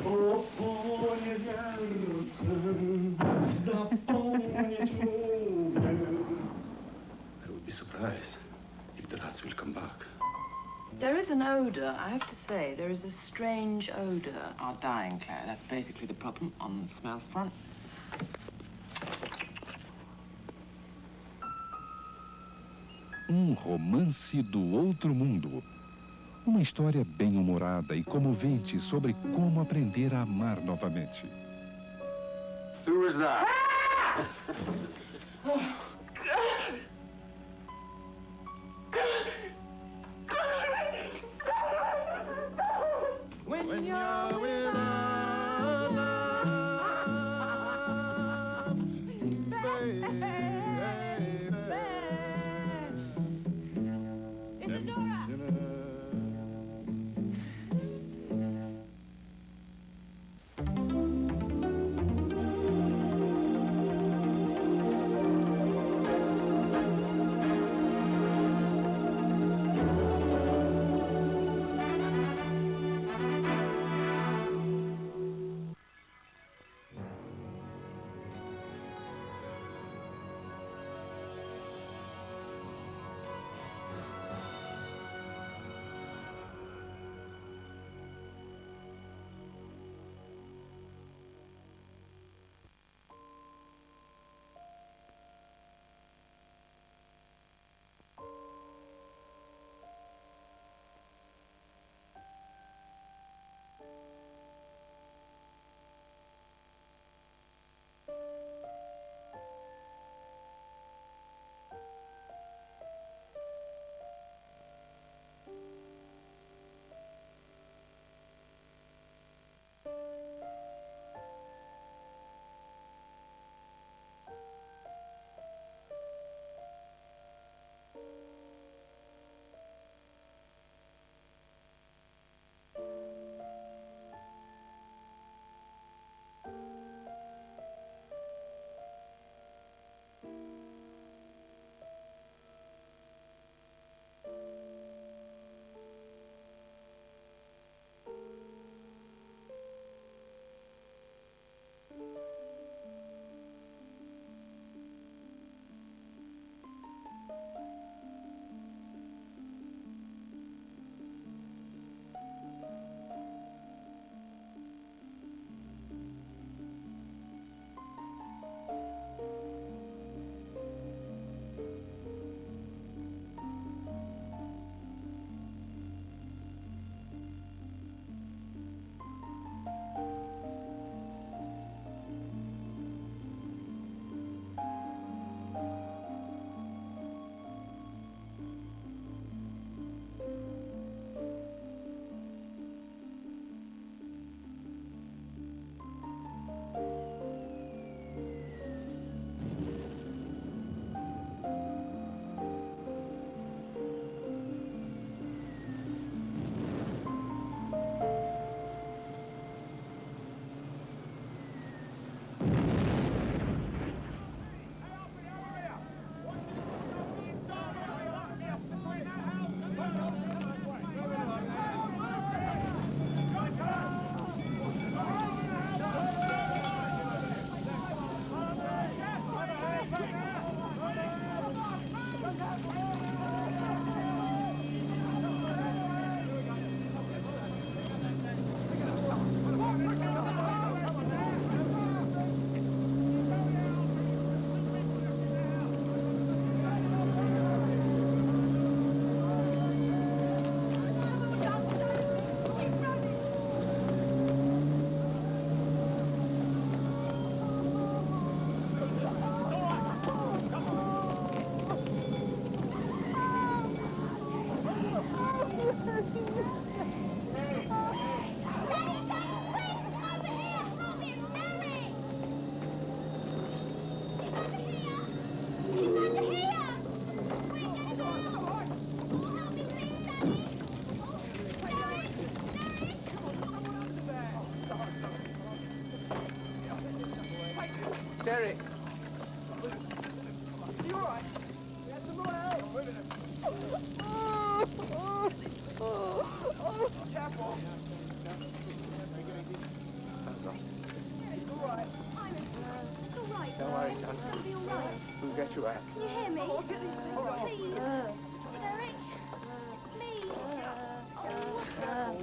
Oponie wiercem, zapomnieć mówię. I would be surprised if the rats will come back. There is an odor, I have to say. There is a strange odor. Are dying, Claire. That's basically the problem on the smell front. Romance do outro mundo. Uma história bem-humorada e comovente sobre como aprender a amar novamente. Who is that? When you're with love, baby. lift you out. Can you hear me? Please. Derek, it's me. Oh.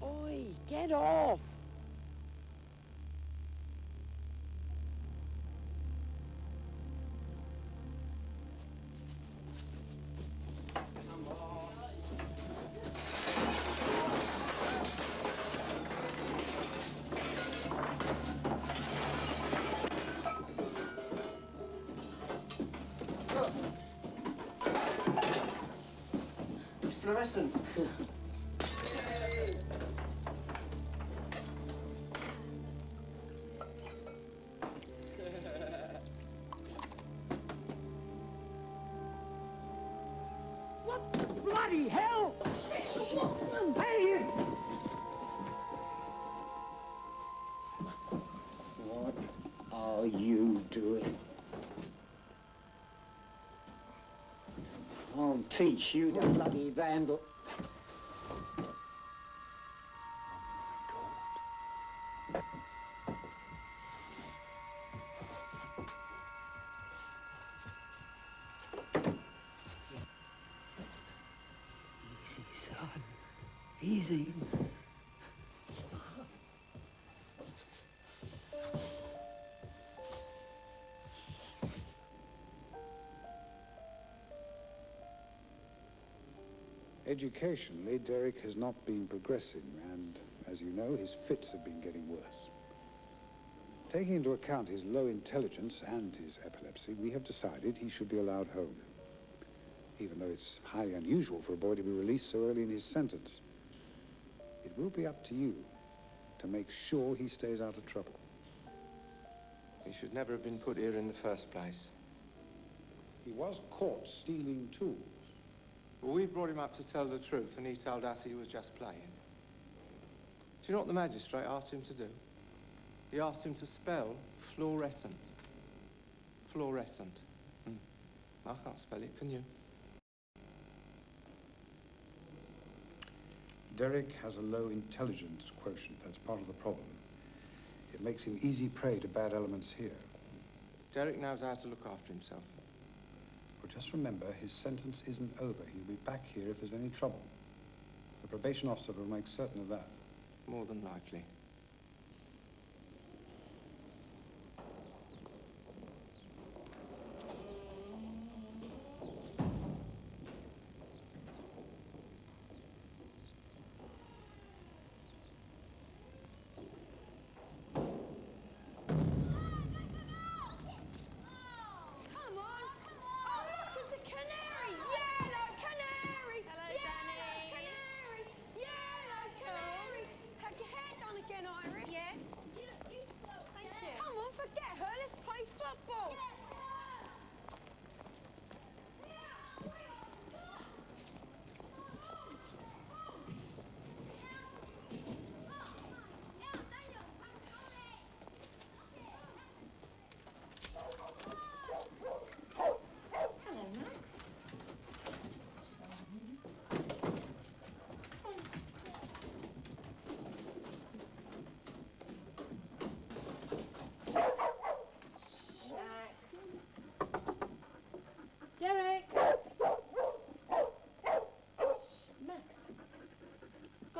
Oi, get off! Fluorescent. What bloody hell? Watchman! Hey! What are you doing? I'll teach you, the bloody vandal. Easy, son. Easy. Educationally, Derek has not been progressing, and as you know, his fits have been getting worse. Taking into account his low intelligence and his epilepsy, we have decided he should be allowed home, even though it's highly unusual for a boy to be released so early in his sentence. It will be up to you to make sure he stays out of trouble. He should never have been put here in the first place. He was caught stealing tools. Well, we brought him up to tell the truth, and he told us he was just playing. Do you know what the magistrate asked him to do? He asked him to spell fluorescent. Fluorescent. I can't spell it, can you? Derek has a low intelligence quotient. That's part of the problem. It makes him easy prey to bad elements here. Derek knows how to look after himself. Well, just remember, his sentence isn't over. He'll be back here if there's any trouble. The probation officer will make certain of that. More than likely.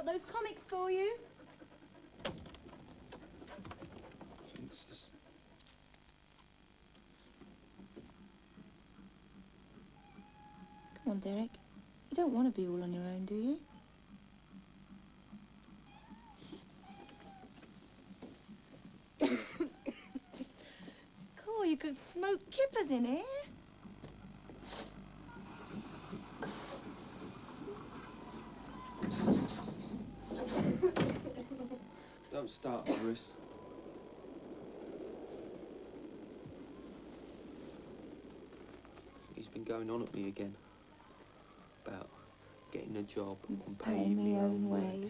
Those comics for you. Thanks, sis. Come on, Derek. You don't want to be all on your own, do you? Cool, you could smoke kippers in here. Don't start, Boris. He's been going on at me again about getting a job and Pay me own way.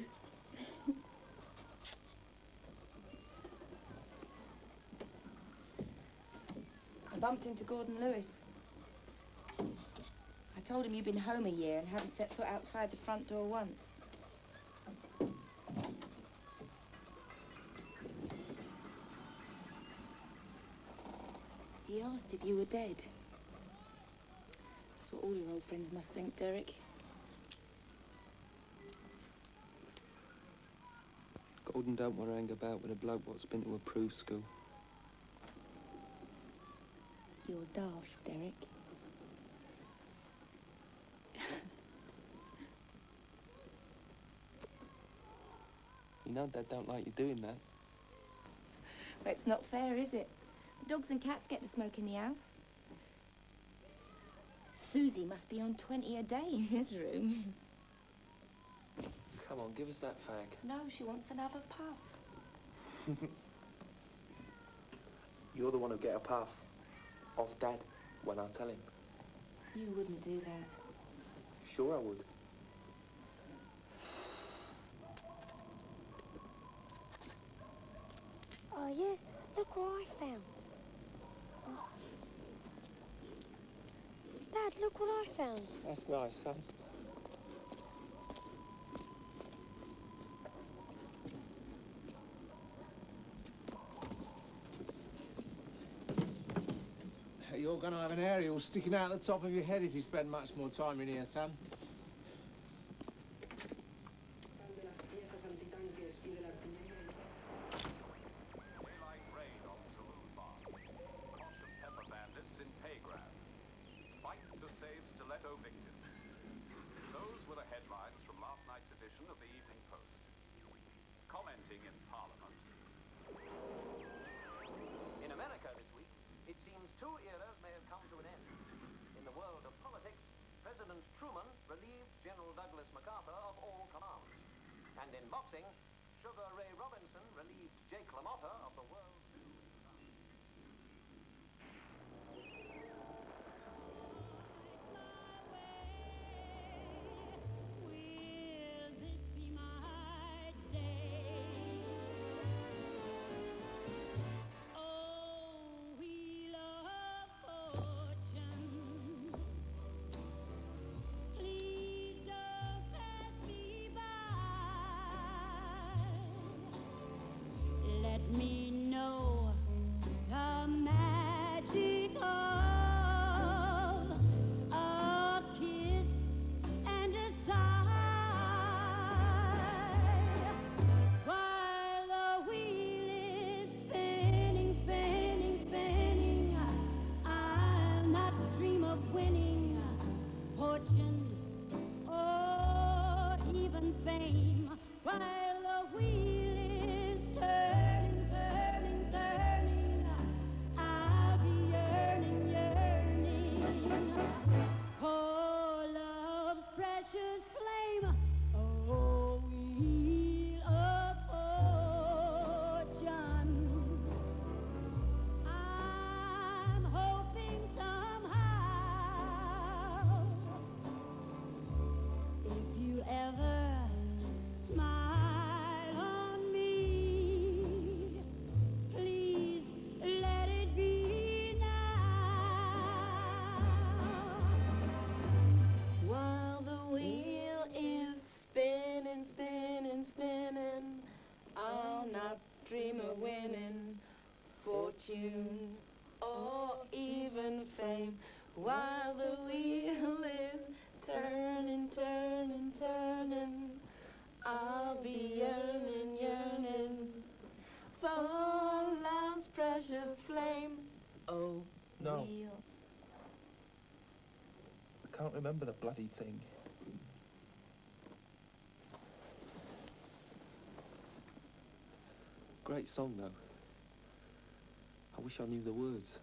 I bumped into Gordon Lewis. I told him you'd been home a year and hadn't set foot outside the front door once. He asked if you were dead. That's what all your old friends must think, Derek. Gordon don't want to hang about with a bloke what's been to a proof school. You're daft, Derek. You know Dad don't like you doing that. Well, it's not fair, is it? The dogs and cats get to smoke in the house. Susie must be on 20 a day in his room. Come on, give us that fag. No, she wants another puff. You're the one who'll get a puff off Dad when I tell him. You wouldn't do that. Sure I would. Oh, yes, look what I found. Oh. Dad, look what I found. That's nice, son. You're going to have an aerial sticking out the top of your head if you spend much more time in here, son. dream of winning fortune or even fame while the wheel is turning, turning, turning. I'll be yearning, yearning for love's precious flame. Oh, no. wheel. I can't remember the bloody thing. Great song, though. I wish I knew the words.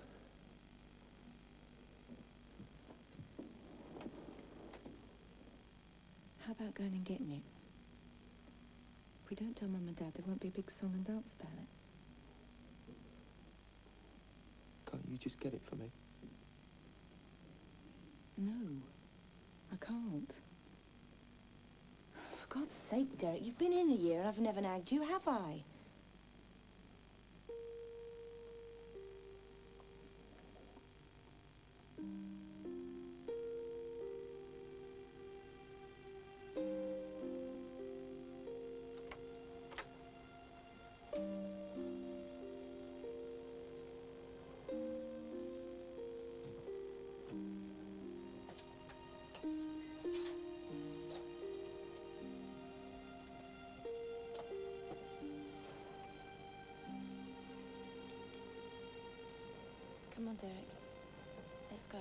How about going and getting it? If we don't tell Mum and Dad, there won't be a big song and dance about it. Can't you just get it for me? No, I can't. God's sake, Derek, you've been in a year and I've never nagged you, have I? Come on, Derek. Let's go.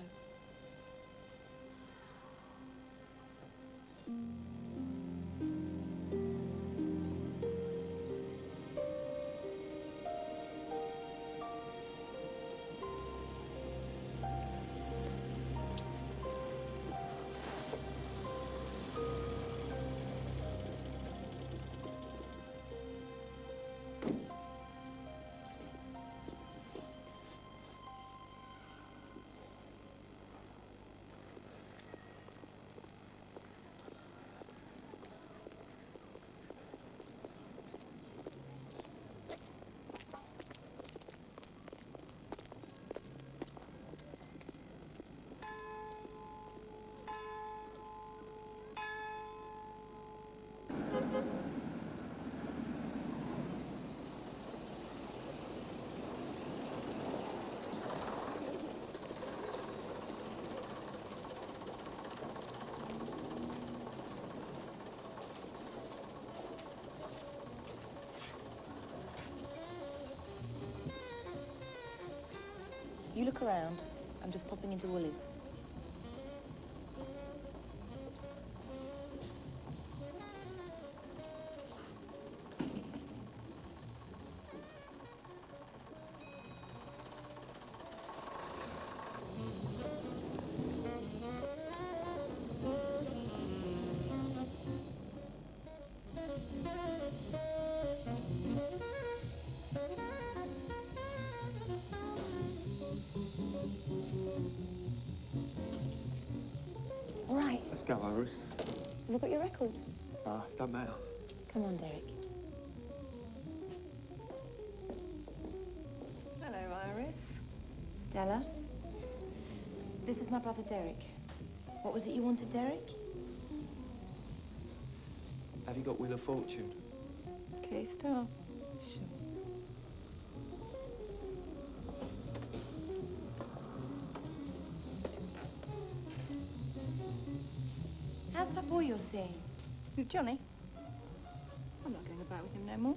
You look around. I'm just popping into Woolies. Let's go, Iris. Have you got your record? Don't matter. Come on, Derek. Hello, Iris. Stella. This is my brother, Derek. What was it you wanted, Derek? Have you got Wheel of Fortune? Okay, start. Sure. How's that boy you're seeing? Who, Johnny? I'm not going about with him no more.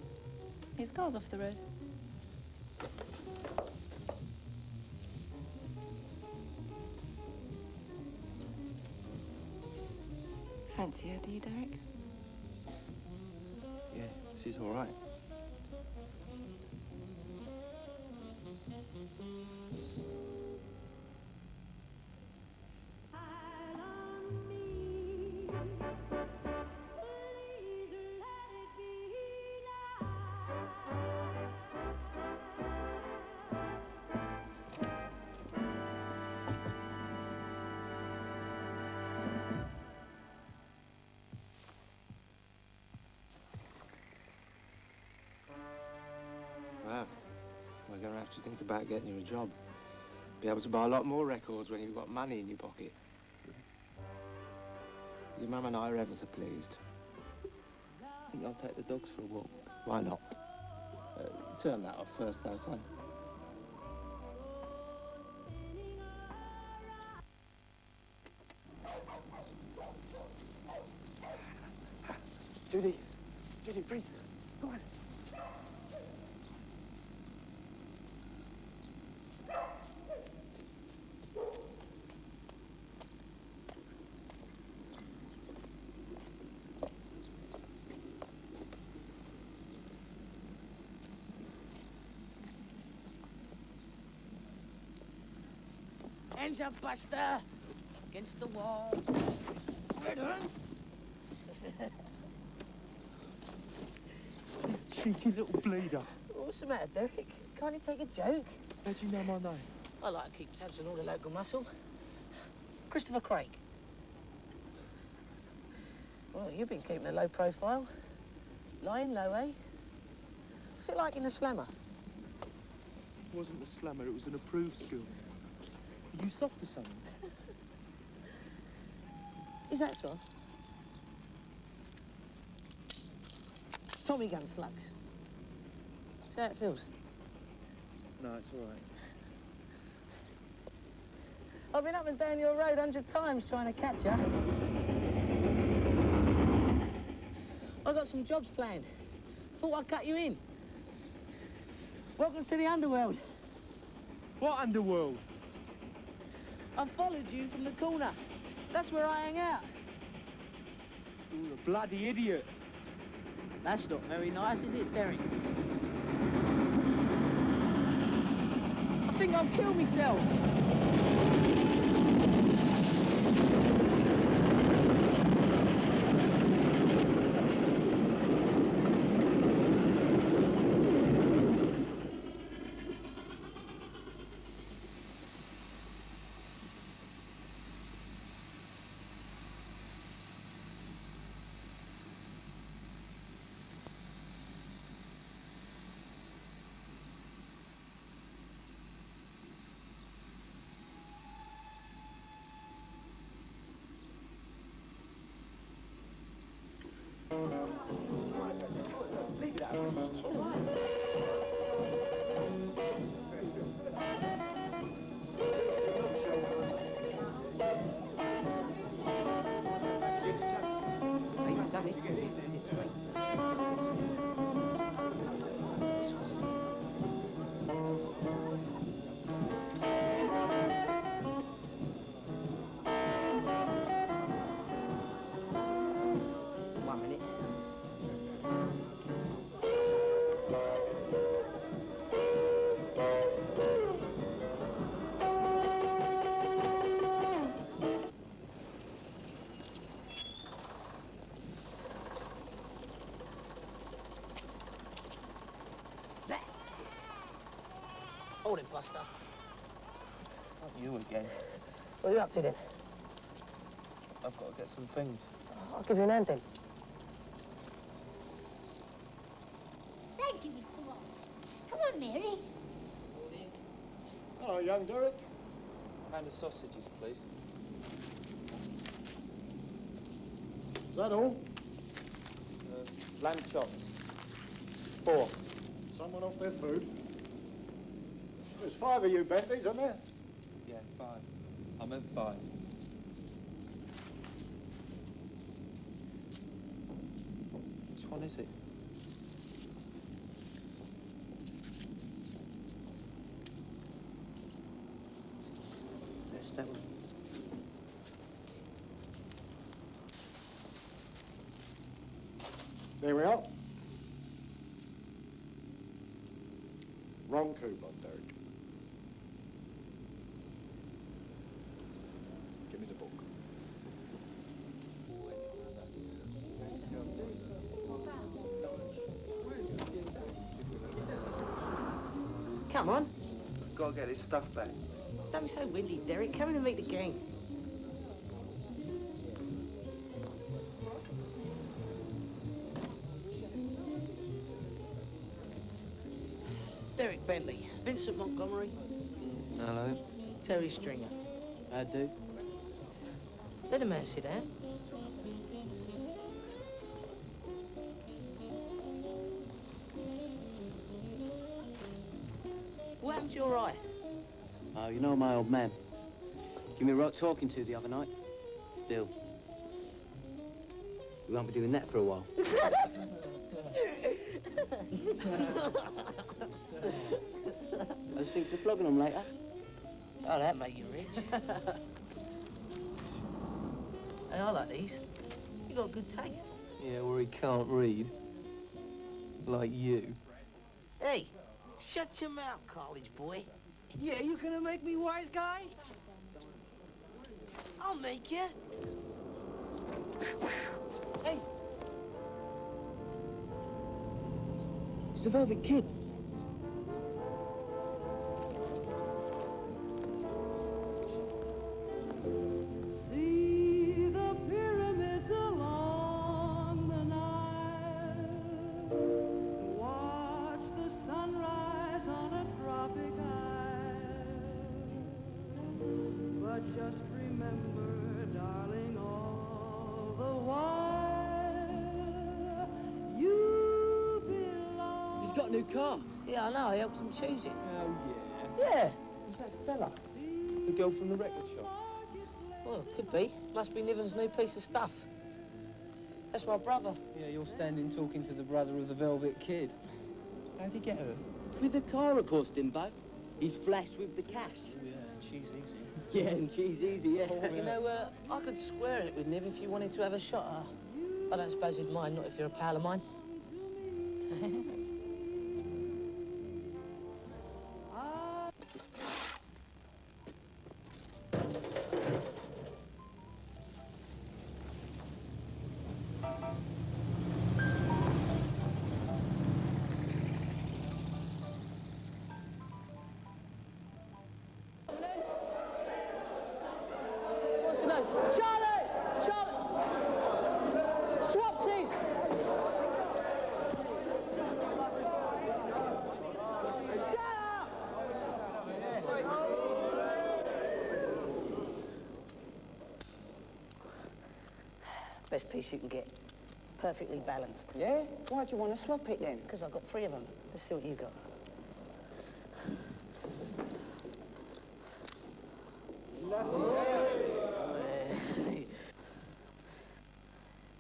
His car's off the road. Fancy her, do you, Derek? Yeah, she's all right. Well, we're going to have to think about getting you a job. Be able to buy a lot more records when you've got money in your pocket. Your mum and I are ever so pleased. I think I'll take the dogs for a walk. Why not? Turn that off first, though, son. Judy, please, go on. Hands up, Buster! Against the wall. Right on. Cheeky little bleeder. What's the matter, Derek? Can't you take a joke? How do you know my name? I like to keep tabs on all the local muscle. Christopher Craig. Well, you've been keeping a low profile. Lying low, eh? What's it like in the slammer? It wasn't a slammer, it was an approved school. Are you soft or something? Is that so? Tommy gun slugs. See how it feels? No, it's all right. I've been up and down your road 100 times trying to catch you. I've got some jobs planned. Thought I'd cut you in. Welcome to the underworld. What underworld? I followed you from the corner. That's where I hang out. You're a bloody idiot. That's not very nice, is it, Derek? I think I'll kill myself. Hold it, Buster. Not you again. What are you up to then? I've got to get some things. I'll give you an hand then. Thank you, Mr. Walsh. Come on, Mary. Hello, young Derek. And the sausages, please. Is that all? Lamb chops. 4. Someone off their food? There's 5 of you, Bentleys, isn't there? Yeah, 5. I meant 5. Which one is it? There's that one. There we are. Wrong coupon, Derek. Give me the book. Come on. Gotta get this stuff back. Don't be so windy, Derek. Come in and meet the gang. Derek Bentley, Vincent Montgomery, Hello. Terry Stringer. I do. Let a man sit down. What happened to your eye? Oh, you know my old man. Give me a right talking to the other night. Still. We won't be doing that for a while. Those things for flogging them later. Oh, that make you rich. Hey, I like these. You got good taste. Yeah, where he can't read. Like you. Hey, shut your mouth, college boy. Yeah, you gonna make me wise guy? I'll make you. Hey. It's the Velvet Kid. See the pyramids along just remember, darling, all the while you belong. He's got a new car. Yeah, I know. I helped him choose it. Oh, Yeah. yeah. Is that Stella? The girl from the record shop? Well, could be. Must be Niven's new piece of stuff. That's my brother. Yeah, you're standing talking to the brother of the Velvet Kid. How'd he get her? With the car, of course, Dimbo. He's flashed with the cash. Oh, yeah, and she's easy. Yeah, and she's easy, yeah. You know, I could square it with Niv if you wanted to have a shot at her. I don't suppose you'd mind, not if you're a pal of mine. What's your name? Charlie! Charlie! Swapsies! Shut up! Best piece you can get. Perfectly balanced. Yeah? Why do you want to swap it then? Because I've got 3 of them. Let's see what you got.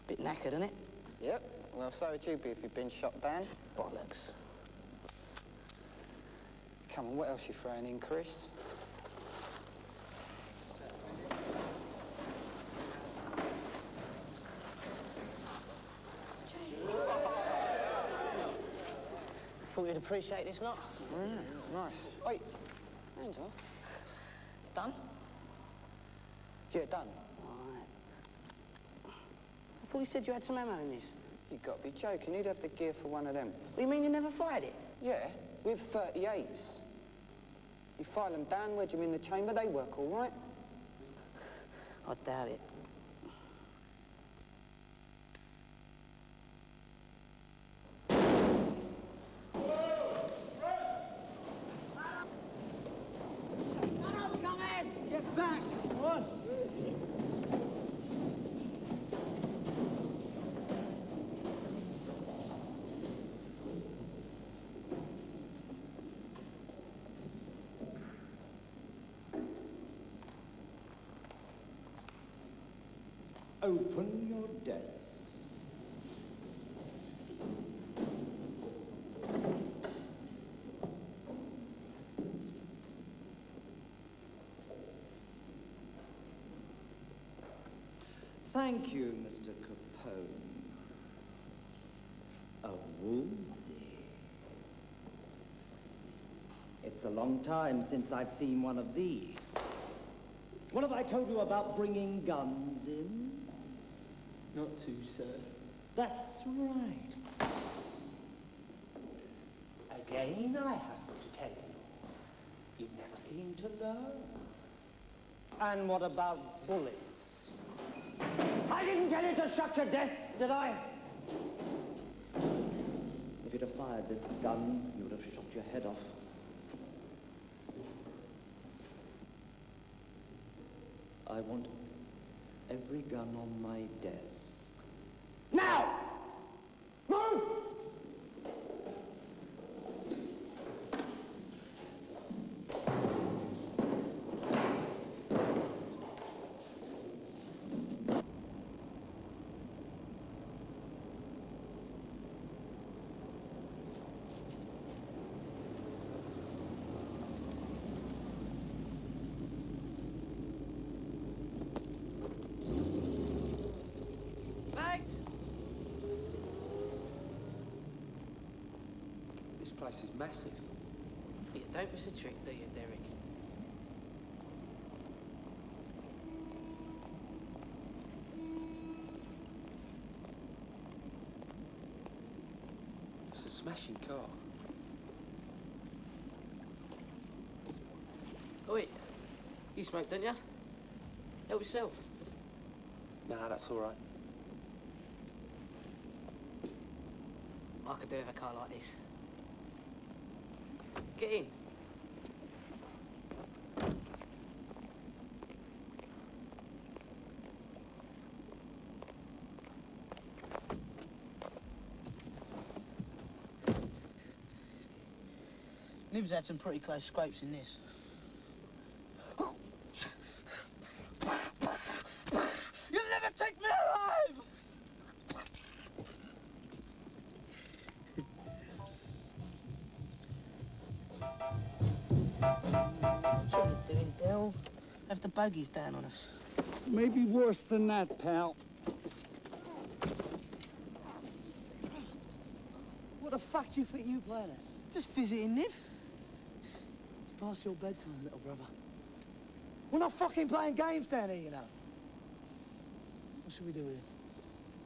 Bit knackered, isn't it? Yep. Well, so would you be if you'd been shot down. Bollocks. Come on, what else you throwing in, Chris? Thought you'd appreciate this, not? Nice. Wait, hands off. Done? Yeah, done. I thought you said you had some ammo in this. You've got to be joking. You'd have the gear for one of them. What do you mean you never fired it? Yeah, with 38s. You file them down, wedge them in the chamber, they work all right. I doubt it. Get back! Come on! Open your desks. Thank you, Mr. Capone. A Woolsey. It's a long time since I've seen one of these. What have I told you about bringing guns in? Not to, sir. That's right. Again, I have to tell you. You never seem to learn. And what about bullets? I didn't tell you to shut your desks, did I? If you'd have fired this gun, you would have shot your head off. I want every gun on my desk. Now! Move! This place is massive. You don't miss a trick, do you, Derek? It's a smashing car. Oi, you smoke, don't you? Help yourself. Nah, that's all right. I could do with a car like this. Get in. Niv's had some pretty close scrapes in this. You'll never take me alive! What are you doing, Del? Have the bogies down on us. Maybe worse than that, pal. What the fuck do you think you playing at? Just visiting Niv. It's past your bedtime, little brother. We're not fucking playing games down here, you know. What should we do with him?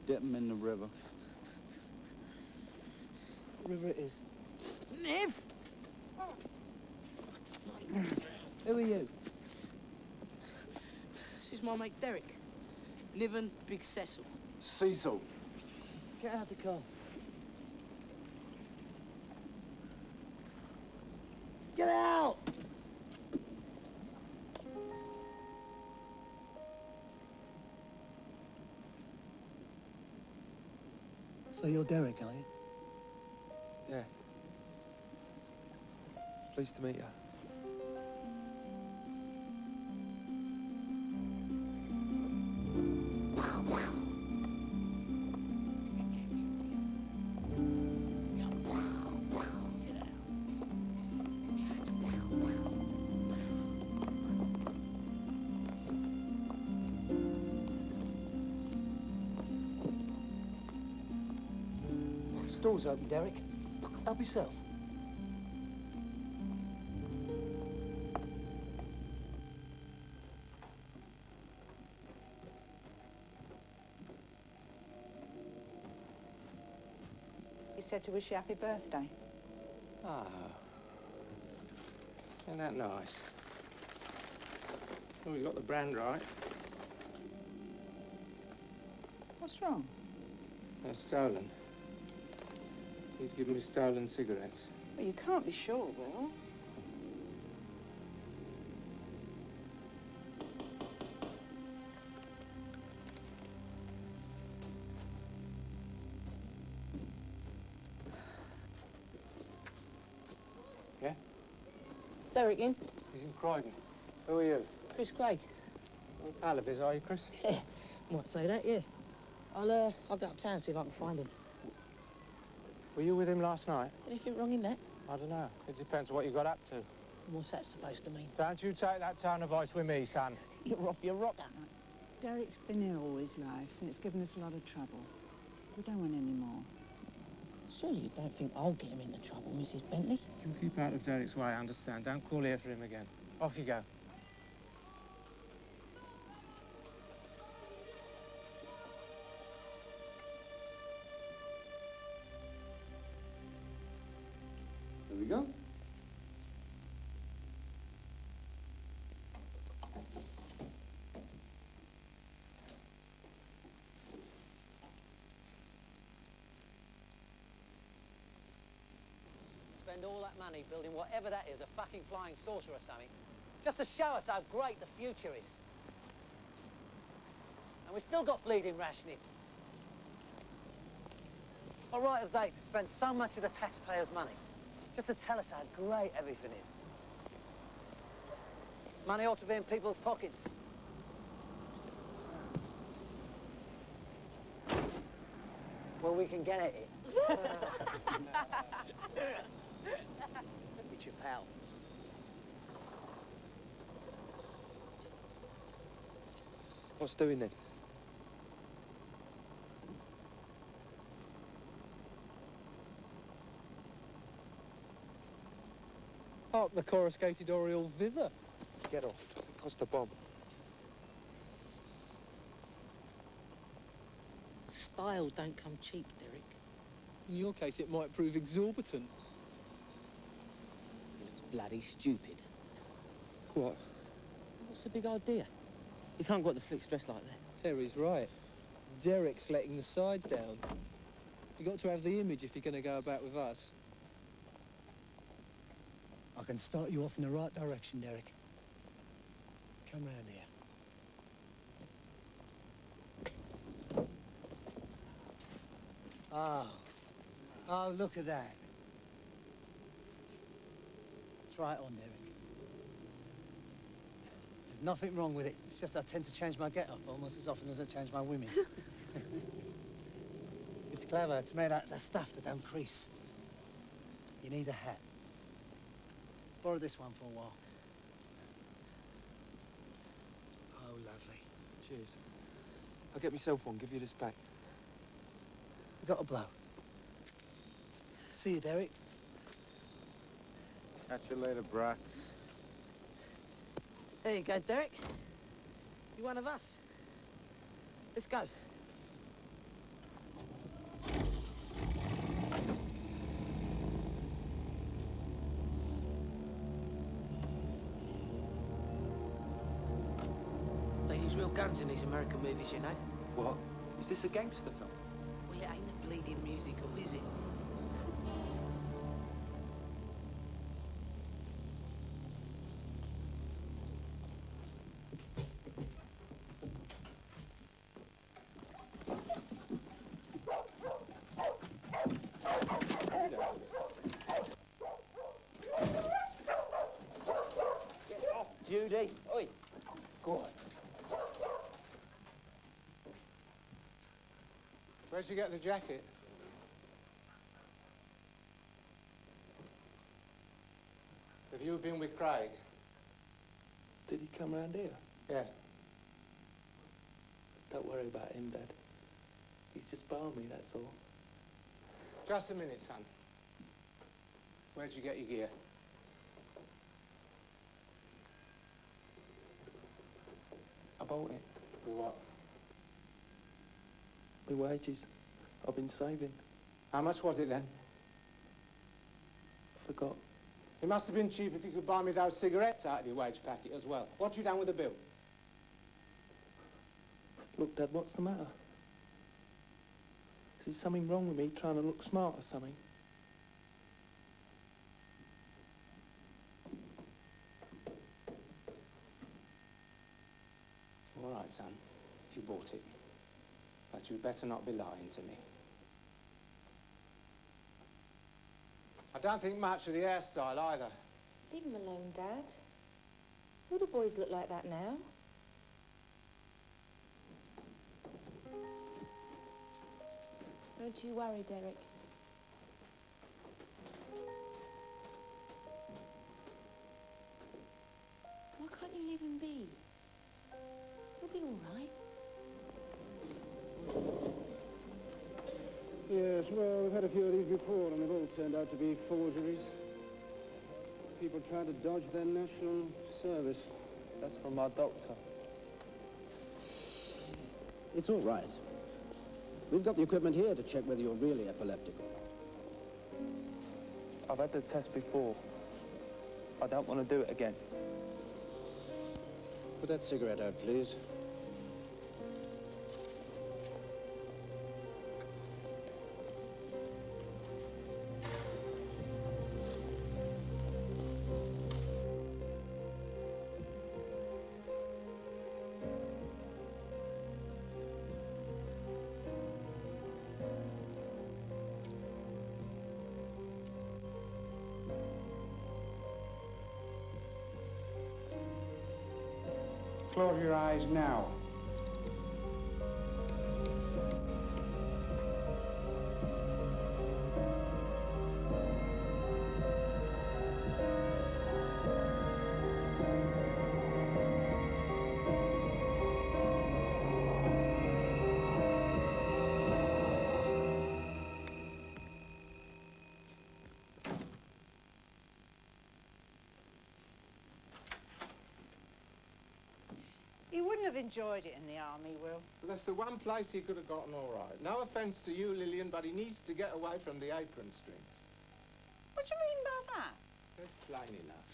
Dip him in the river. River it is. Niv! Who are you? This is my mate Derek. Niv and Big Cecil. Cecil. Get out the car. Get out! So you're Derek, are you? Yeah. Pleased to meet you. Door's open, Derek. Help yourself. He said to wish you happy birthday. Ah. Isn't that nice? Well, we got the brand right. What's wrong? They're stolen. He's given me stolen cigarettes. Well, you can't be sure, Will. Yeah? Derek in. He's in Croydon. Who are you? Chris Craig. You're a pal of his, are you, Chris? Yeah, might say that, yeah. I'll go uptown and see if I can find him. Were you with him last night? Anything wrong in that? I don't know. It depends what you got up to. What's that supposed to mean? Don't you take that tone of voice with me, son. You're off your rocker. Derek's been ill all his life, and it's given us a lot of trouble. We don't want any more. Surely you don't think I'll get him into trouble, Mrs. Bentley? You keep out of Derek's way, I understand. Don't call here for him again. Off you go. There we go. Spend all that money building whatever that is, a fucking flying saucer or something, just to show us how great the future is. And we've still got bleeding rationing. What right have they to spend so much of the taxpayers' money just to tell us how great everything is? Money ought to be in people's pockets. Well, we can get at it. It's your pal. What's doing then? Hark the coruscated oriole thither. Get off. It cost a bomb. Style don't come cheap, Derek. In your case, it might prove exorbitant. He looks bloody stupid. What? What's the big idea? You can't go at the flicks dressed like that. Terry's right. Derek's letting the side down. You got to have the image if you're going to go about with us. I can start you off in the right direction, Derek. Come round here. Oh, look at that. Try it on, Derek. There's nothing wrong with it. It's just I tend to change my get-up almost as often as I change my women. It's clever. It's made out of the stuff that don't crease. You need a hat. Borrow this one for a while. Oh, lovely. Cheers. I'll get myself one, give you this back. We got a blow. See you, Derek. Catch you later, brats. There you go, Derek. You're one of us. Let's go. They use real guns in these American movies, you know. What? Is this a gangster film? Well, it ain't a bleeding musical, is it? Judy. Oi. Go on. Where'd you get the jacket? Have you been with Craig? Did he come round here? Yeah. Don't worry about him, Dad. He's just balmy, that's all. Just a minute, son. Where'd you get your gear? I bought it. With what? My wages. I've been saving. How much was it then? I forgot. It must have been cheap if you could buy me those cigarettes out of your wage packet as well. What you done with the bill? Look, Dad, what's the matter? Is there something wrong with me trying to look smart or something? All right, son. You bought it. But you better not be lying to me. I don't think much of the hairstyle either. Leave him alone, Dad. All the boys look like that now. Don't you worry, Derek. Why can't you leave him be? He'll be all right. Yes, well, we've had a few of these before, and they've all turned out to be forgeries. People trying to dodge their national service. That's from our doctor. It's all right. We've got the equipment here to check whether you're really epileptic or not. I've had the test before. I don't want to do it again. Put that cigarette out, please. Close your eyes now. He wouldn't have enjoyed it in the army, Will. Well, that's the one place he could have gotten all right. No offence to you, Lillian, but he needs to get away from the apron strings. What do you mean by that? That's plain enough.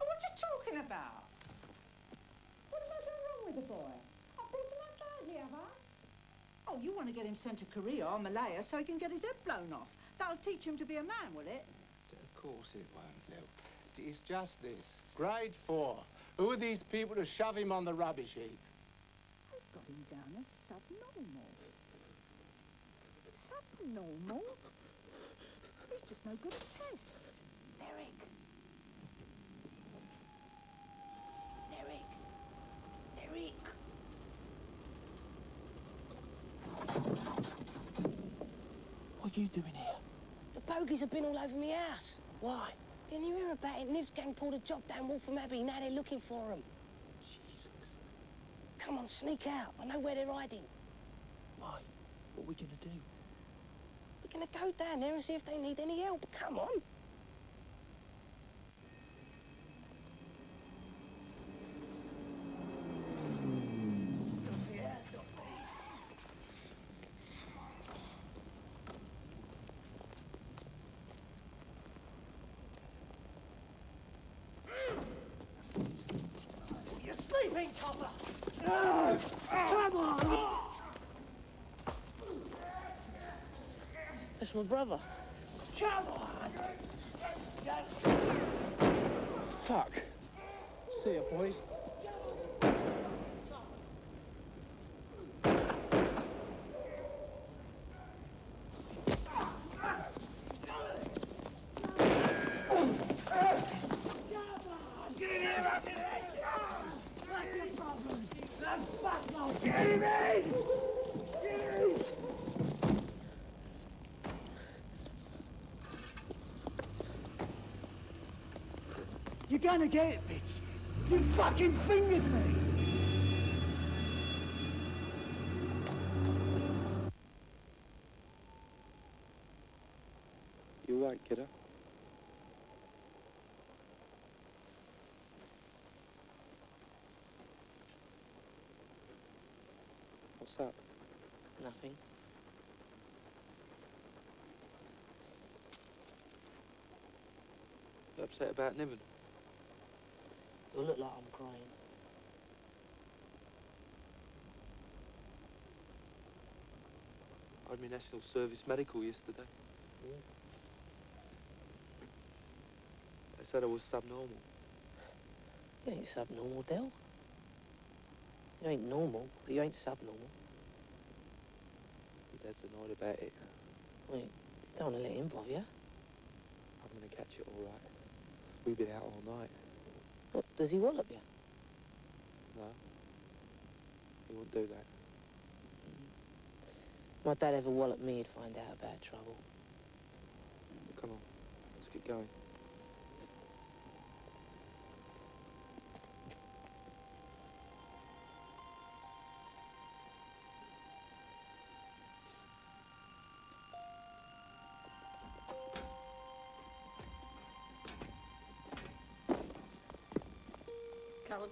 Oh, what are you talking about? What have I done wrong with the boy? I brought him up badly, have I? Oh, you want to get him sent to Korea or Malaya so he can get his head blown off. That'll teach him to be a man, will it? Of course it won't, Lil. It's just this. Grade 4. Who are these people to shove him on the rubbish heap? I've got him down as subnormal. Subnormal? He's just no good at tests. Derek, Derek. Derek. What are you doing here? The bogies have been all over my house. Why? Didn't you hear about it? Niv's gang pulled a job down Waltham Abbey. Now they're looking for them. Jesus. Come on, sneak out. I know where they're hiding. Why? What are we gonna do? We're gonna go down there and see if they need any help. Come on. You're sleeping, copper! Come on! That's my brother. Come on! Fuck. See ya, boys. You're gonna get it, bitch! You fucking fingered me! You right, kiddo? What's up? Nothing. You upset about Niven? Do I look like I'm crying? I had my National Service medical yesterday. Yeah. They said I was subnormal. You ain't subnormal, Del. You ain't normal, but you ain't subnormal. Your dad's annoyed about it. Wait, don't want to let him bother you. I'm gonna catch it all right. We've been out all night. What, does he wallop you? No. He won't do that. My dad ever walloped me, he'd find out about trouble. Come on, let's get going. Come on.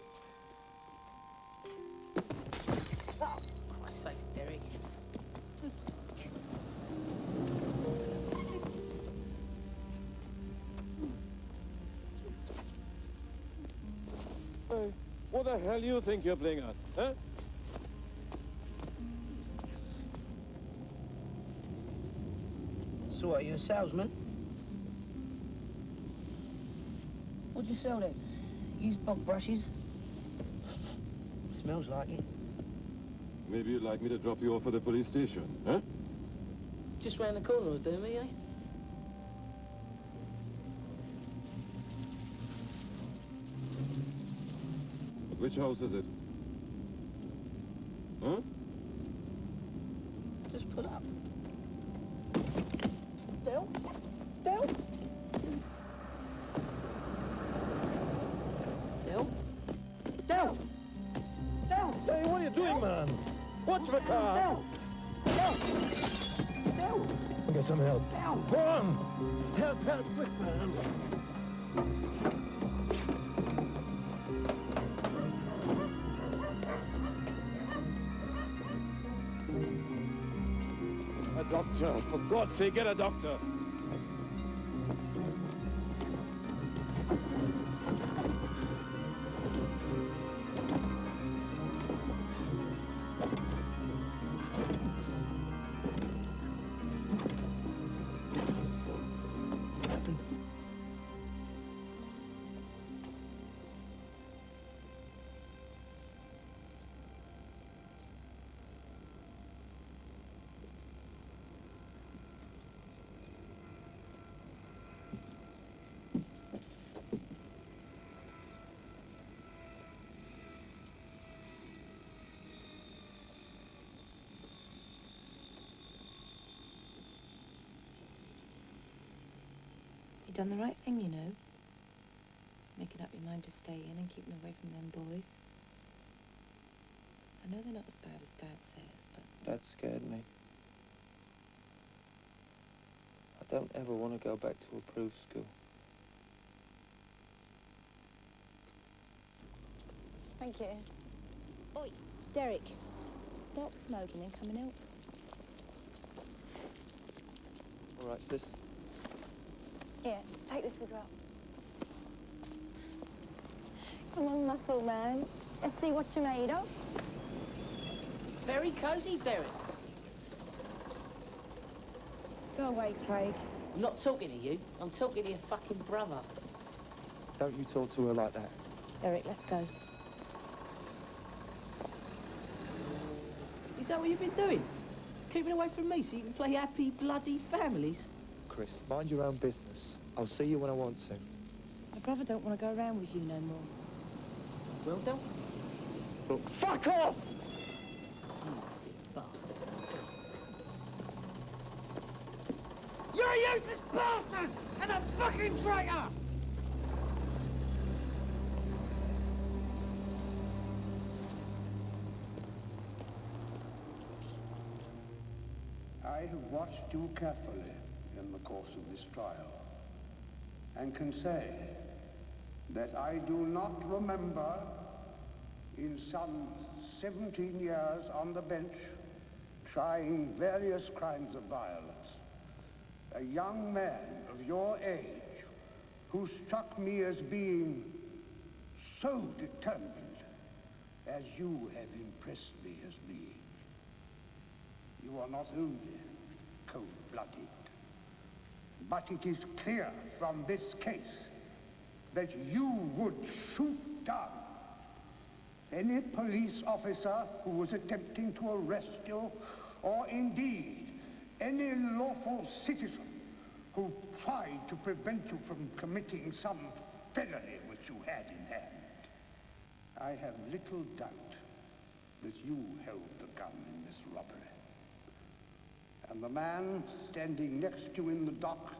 Oh, Christ's sake, Derek. Hey, what the hell do you think you're playing at, huh? So what, are you a salesman? What'd you sell then? Used bog brushes? Smells like it. Maybe you'd like me to drop you off at the police station, huh? Just round the corner will do me, eh? Which house is it? Huh? Just pull up. Del? Del? Del? Del? Del? Hey, what are you doing, man? Watch the car! Del? Del? Del? I'll get some help. Del? Go on! Help, help, quick, man! A doctor! For God's sake, get a doctor! done the right thing, you know. Making up your mind to stay in and keeping away from them boys. I know they're not as bad as Dad says, but... Dad scared me. I don't ever want to go back to approved school. Thank you. Oi, Derek, stop smoking and come and help. All right, sis. Here, take this as well. Come on, muscle man. Let's see what you're made of. Very cosy, Derek. Go away, Craig. I'm not talking to you. I'm talking to your fucking brother. Don't you talk to her like that. Derek, let's go. Is that what you've been doing? Keeping away from me so you can play happy, bloody families? Chris, mind your own business. I'll see you when I want to. My brother don't want to go around with you no more. Well done. Look, fuck off! You bastard. You're a useless bastard and a fucking traitor! I have watched you carefully in the course of this trial, and can say that I do not remember, in some 17 years on the bench, trying various crimes of violence, a young man of your age who struck me as being so determined as you have impressed me as being. You are not only cold-blooded, but it is clear from this case that you would shoot down any police officer who was attempting to arrest you, or indeed any lawful citizen who tried to prevent you from committing some felony which you had in hand. I have little doubt that you held the gun in this robbery. And the man standing next to you in the dock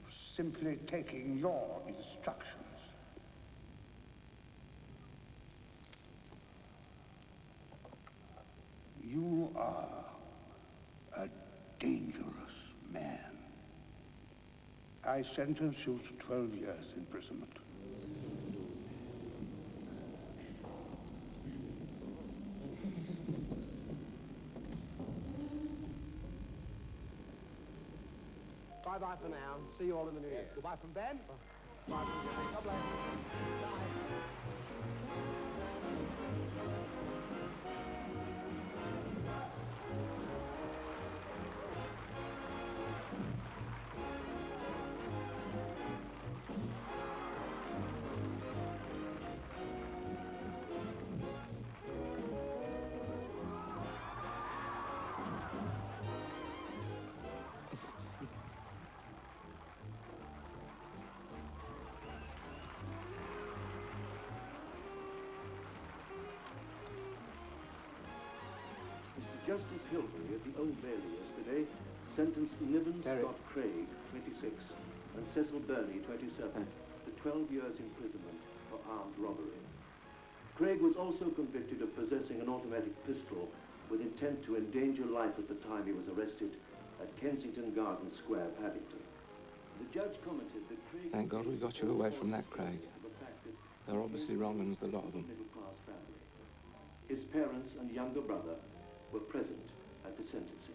was simply taking your instructions. You are a dangerous man. I sentence you to 12 years imprisonment. Bye-bye for now. See you all in the new year. Goodbye from Ben. Bye from you. God bless. Bye. Justice Hilbury at the Old Bailey yesterday sentenced Niven Scott Craig, 26, and Cecil Burney, 27, to 12 years imprisonment for armed robbery. Craig was also convicted of possessing an automatic pistol with intent to endanger life at the time he was arrested at Kensington Gardens Square, Paddington. The judge commented that Craig... Thank God we got you away from that, Craig. They're obviously wrong uns, the lot of them. Middle-class family. His parents and younger brother were present at the sentencing.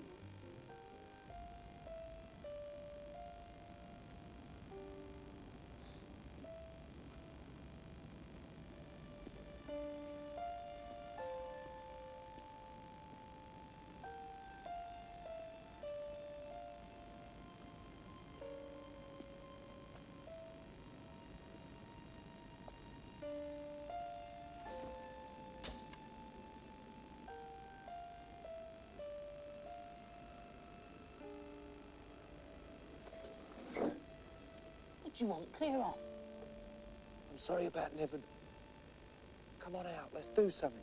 What do you want? Clear off. I'm sorry about Niven. Come on out, let's do something.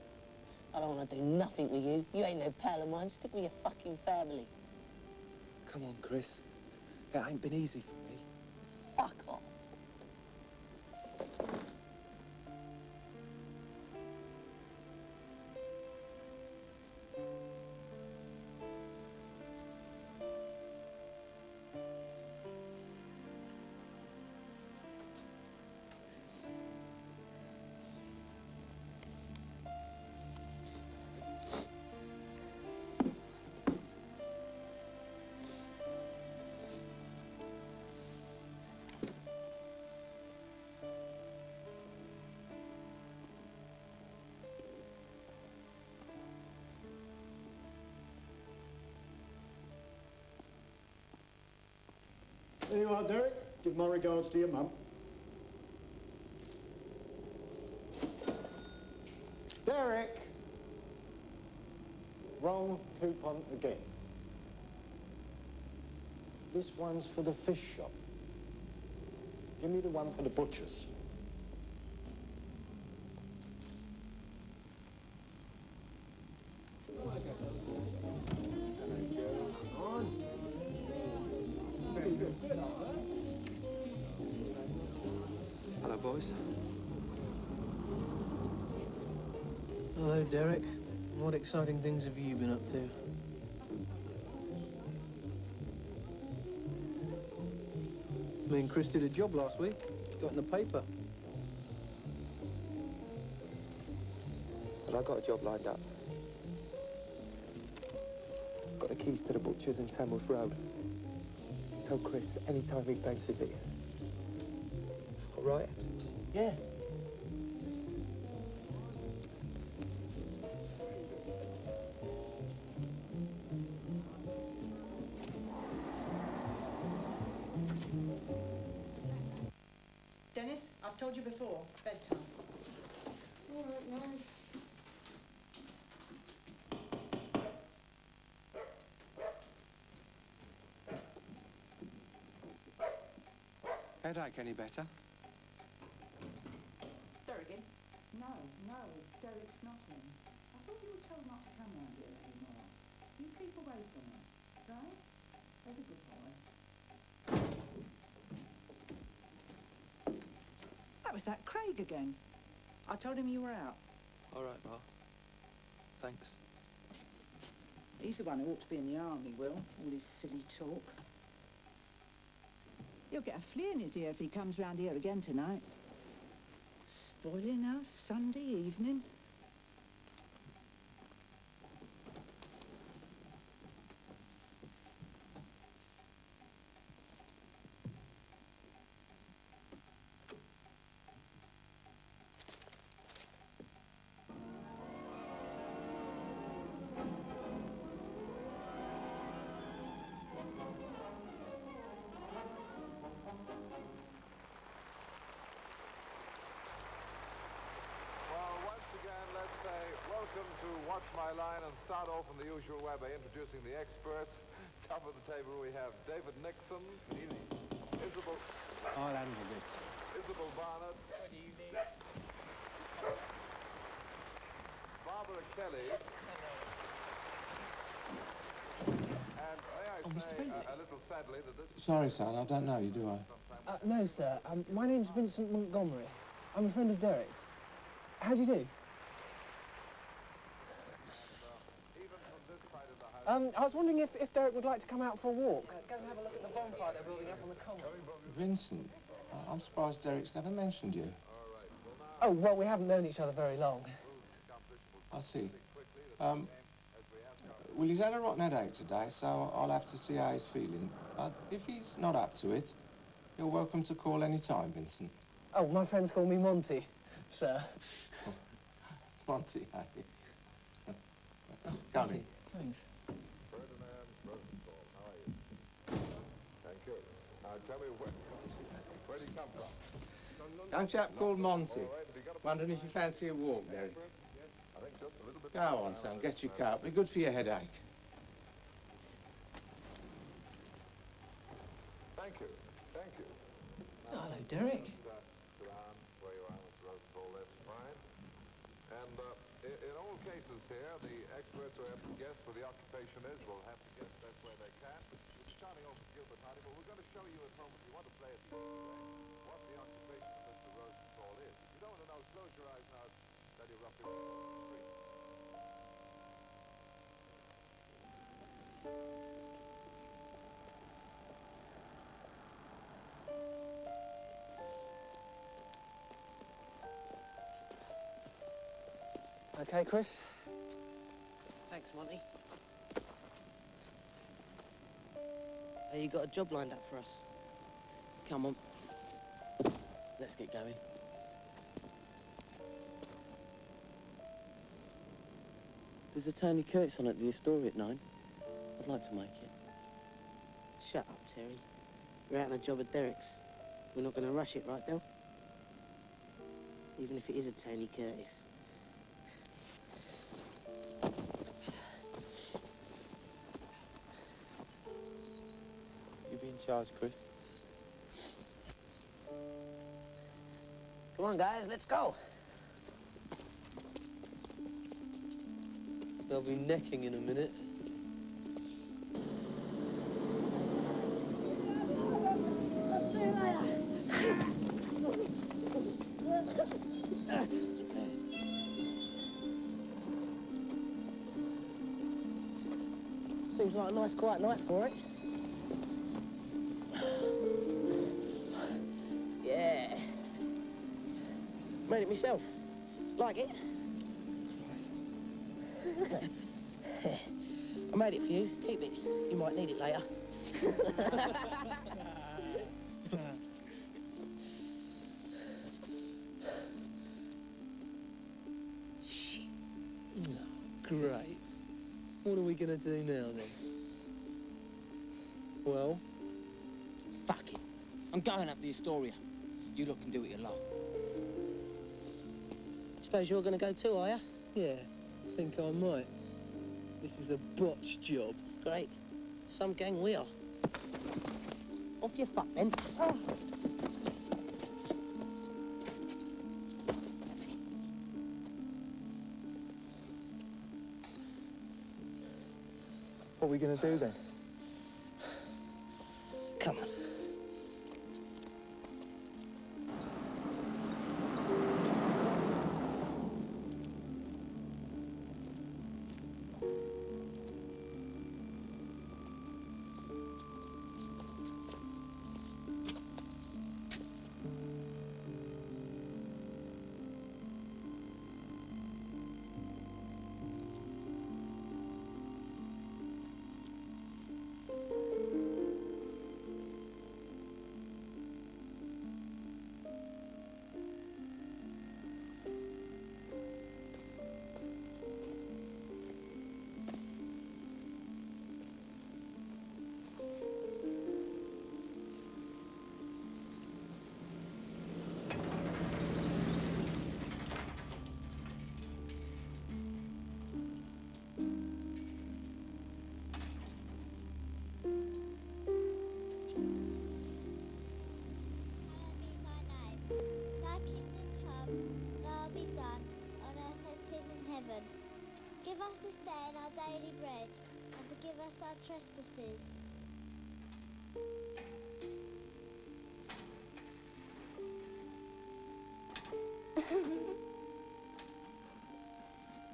I don't want to do nothing with you. You ain't no pal of mine. Stick with your fucking family. Come on, Chris. It ain't been easy for me. There you are, Derek. Give my regards to your mum. Derek! Wrong coupon again. This one's for the fish shop. Give me the one for the butcher's. Hello, boys. Hello, Derek. What exciting things have you been up to? Me and Chris did a job last week. Got in the paper. Well, I got a job lined up. Got the keys to the butcher's in Tamworth Road. Tell Chris anytime he fancies it. All right? Yeah. Dennis, I've told you before, bedtime. All right, Mum. Headache any better? Derek in? No, Derek's not in. I thought you were told not to come round here anymore. You keep away from her, right? There's a good boy. That was that Craig again. I told him you were out. All right, Ma. Thanks. He's the one who ought to be in the army, Will. All his silly talk. He'll get a flea in his ear if he comes round here again tonight. Spoiling our Sunday evening. Welcome to What's My Line, and start off in the usual way by introducing the experts. Top of the table we have David Nixon, Isabel... I'll handle this. Isabel Barnett. Good evening. Barbara Kelly. And may I say, a little sadly, that this... Sorry, son, I don't know you, do I? No, sir. My name's Vincent Montgomery. I'm a friend of Derek's. How do you do? I was wondering if Derek would like to come out for a walk. Go and have a look at the bonfire they're building up on the common. Vincent, I'm surprised Derek's never mentioned you. Oh, well, we haven't known each other very long. I see. Well, he's had a rotten headache today, so I'll have to see how he's feeling. If he's not up to it, you're welcome to call any time, Vincent. Oh, my friends call me Monty, sir. Monty, eh? Come in. Thanks. Thank you. Now tell me, where do you come from? Young chap called Monty. Wondering if you fancy a walk, Derek. Go on, son, get your coat. Be good for your headache. Thank you. Thank you. Oh, hello, Derek. Where you are, Mr. Rosenthal, that's fine. And in all cases here, the experts who have to guess what the occupation is will have to guess best way they can. We're starting off with Gilbert Hardy, but we're going to show you at home, if you want to play it the easy way, what the occupation of Mr. Rosenthal is. If you don't want to know, close your eyes now, I'll tell you roughly what's on the screen. Okay, Chris? Thanks, Monty. Hey, you got a job lined up for us? Come on. Let's get going. There's a Tony Curtis on at the Astoria at 9. I'd like to make it. Shut up, Terry. You're out on a job at Derek's. We're not going to rush it, right, Del? Even if it is a Tony Curtis. You be in charge, Chris. Come on, guys, let's go. They'll be necking in a minute. Seems like a nice quiet night for it. Yeah. Made it myself. Like it? I made it for you. Keep it. You might need it later. Shit. Great. What are we going to do now, then? Well? Fuck it. I'm going up the Astoria. You lot can do it alone. Suppose you're going to go too, are you? Yeah, I think I might. This is a botch job. Great. Some gang we are. Off your fuck, then. Oh. What are we going to do, then? Come on. Give us this day our daily bread, and forgive us our trespasses.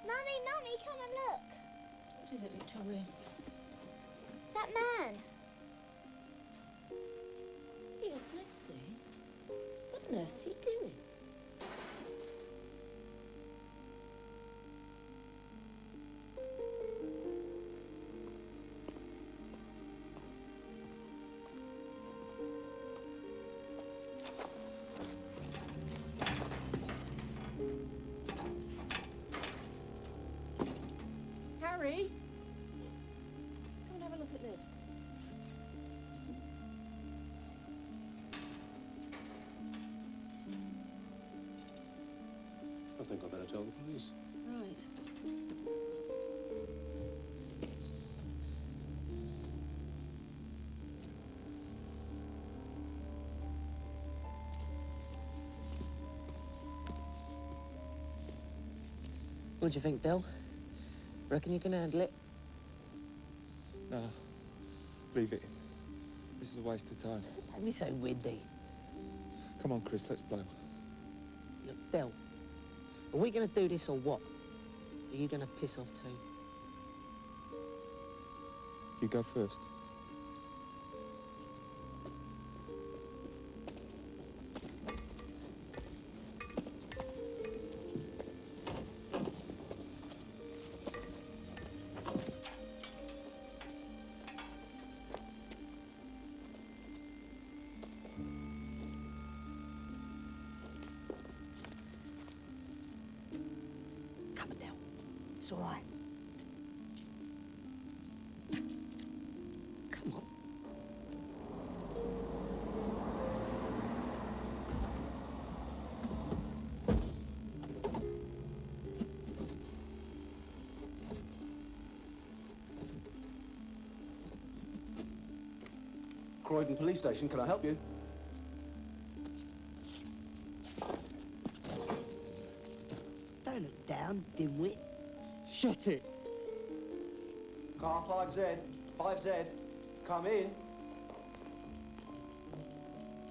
Mummy, come and look. What is it, Victoria? That man. Yes, let's see. What on earth's he doing? Harry? Come and have a look at this. I think I better tell the police. Right. What do you think, Del? Reckon you can handle it? No. Leave it. This is a waste of time. Don't be so windy. Come on, Chris, let's blow. Look, Del, are we going to do this or what? Are you going to piss off too? You go first. Come on, Del. It's all right. Come on. Croydon Police Station. Can I help you? Don't look down, dimwit. Shut it. Car 5Z. 5Z. Come in.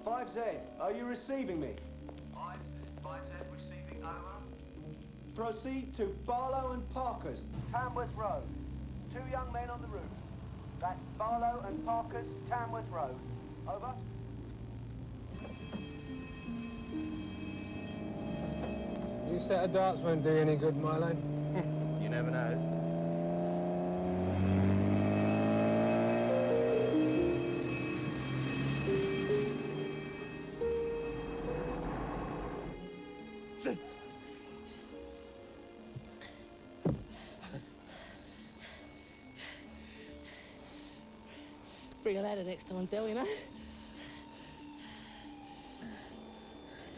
5Z, are you receiving me? 5Z receiving, over. Proceed to Barlow and Parker's, Tamworth Road. 2 young men on the roof. That's Barlow and Parker's, Tamworth Road. Over. New set of darts won't do you any good, Milo. You never know. Bring a ladder next time, Del, you know?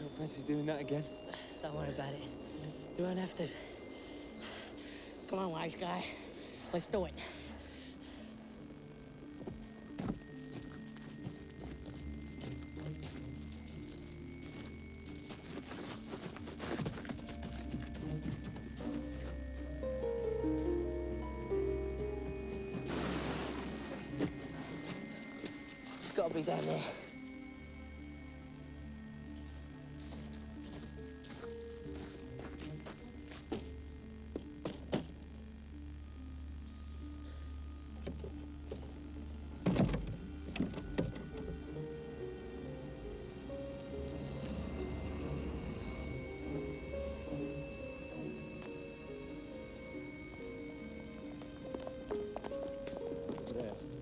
Don't fancy doing that again. Don't worry about it. You won't have to. Come on, wise guy. Let's do it. It's got to be down there.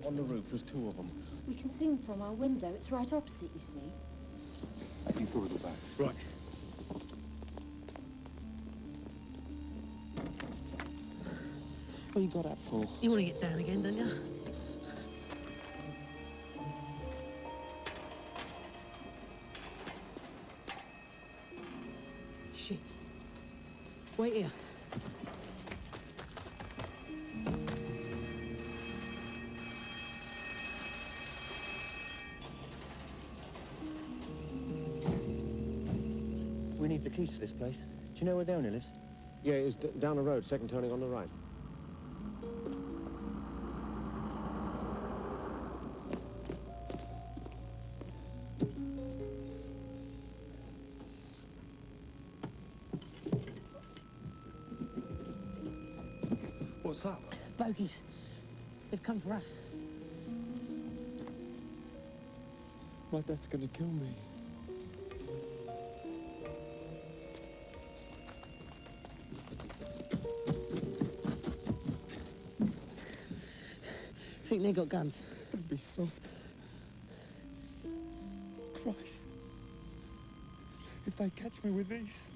On the roof, there's 2 of them. We can see them from our window. It's right opposite, you see. You go to the back. Right. What you got that for? You want to get down again, don't you? Shit. Wait here. We need the keys to this place. Do you know where the owner lives? Yeah, it's down the road, second turning on the right. What's up? Bogies. They've come for us. My dad's gonna kill me. Think they got guns? Don't be soft. Christ. If they catch me with these...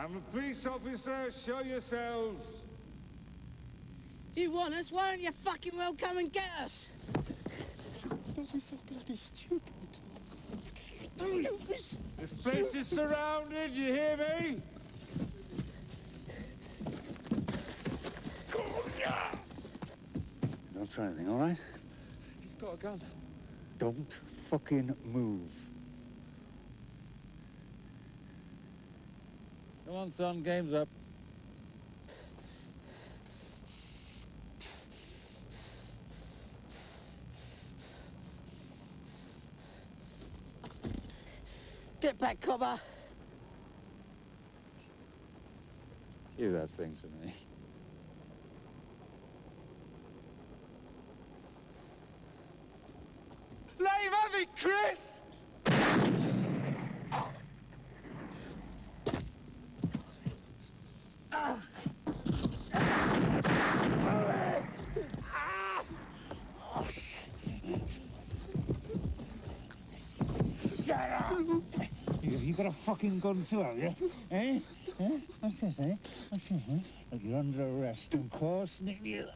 I'm a police officer, show yourselves. If you want us, why don't you fucking well come and get us? Don't be so bloody stupid. Don't do this. This place is surrounded, you hear me? Don't try anything, all right? He's got a gun. Don't fucking move. Come on, son, game's up. Get back, cobber. Give that thing to me. Let him have it, Chris! Shut up! You got a fucking gun too, have you? Eh? Eh? What's this, eh? What's this, eh? Look, you're under arrest, of course. You...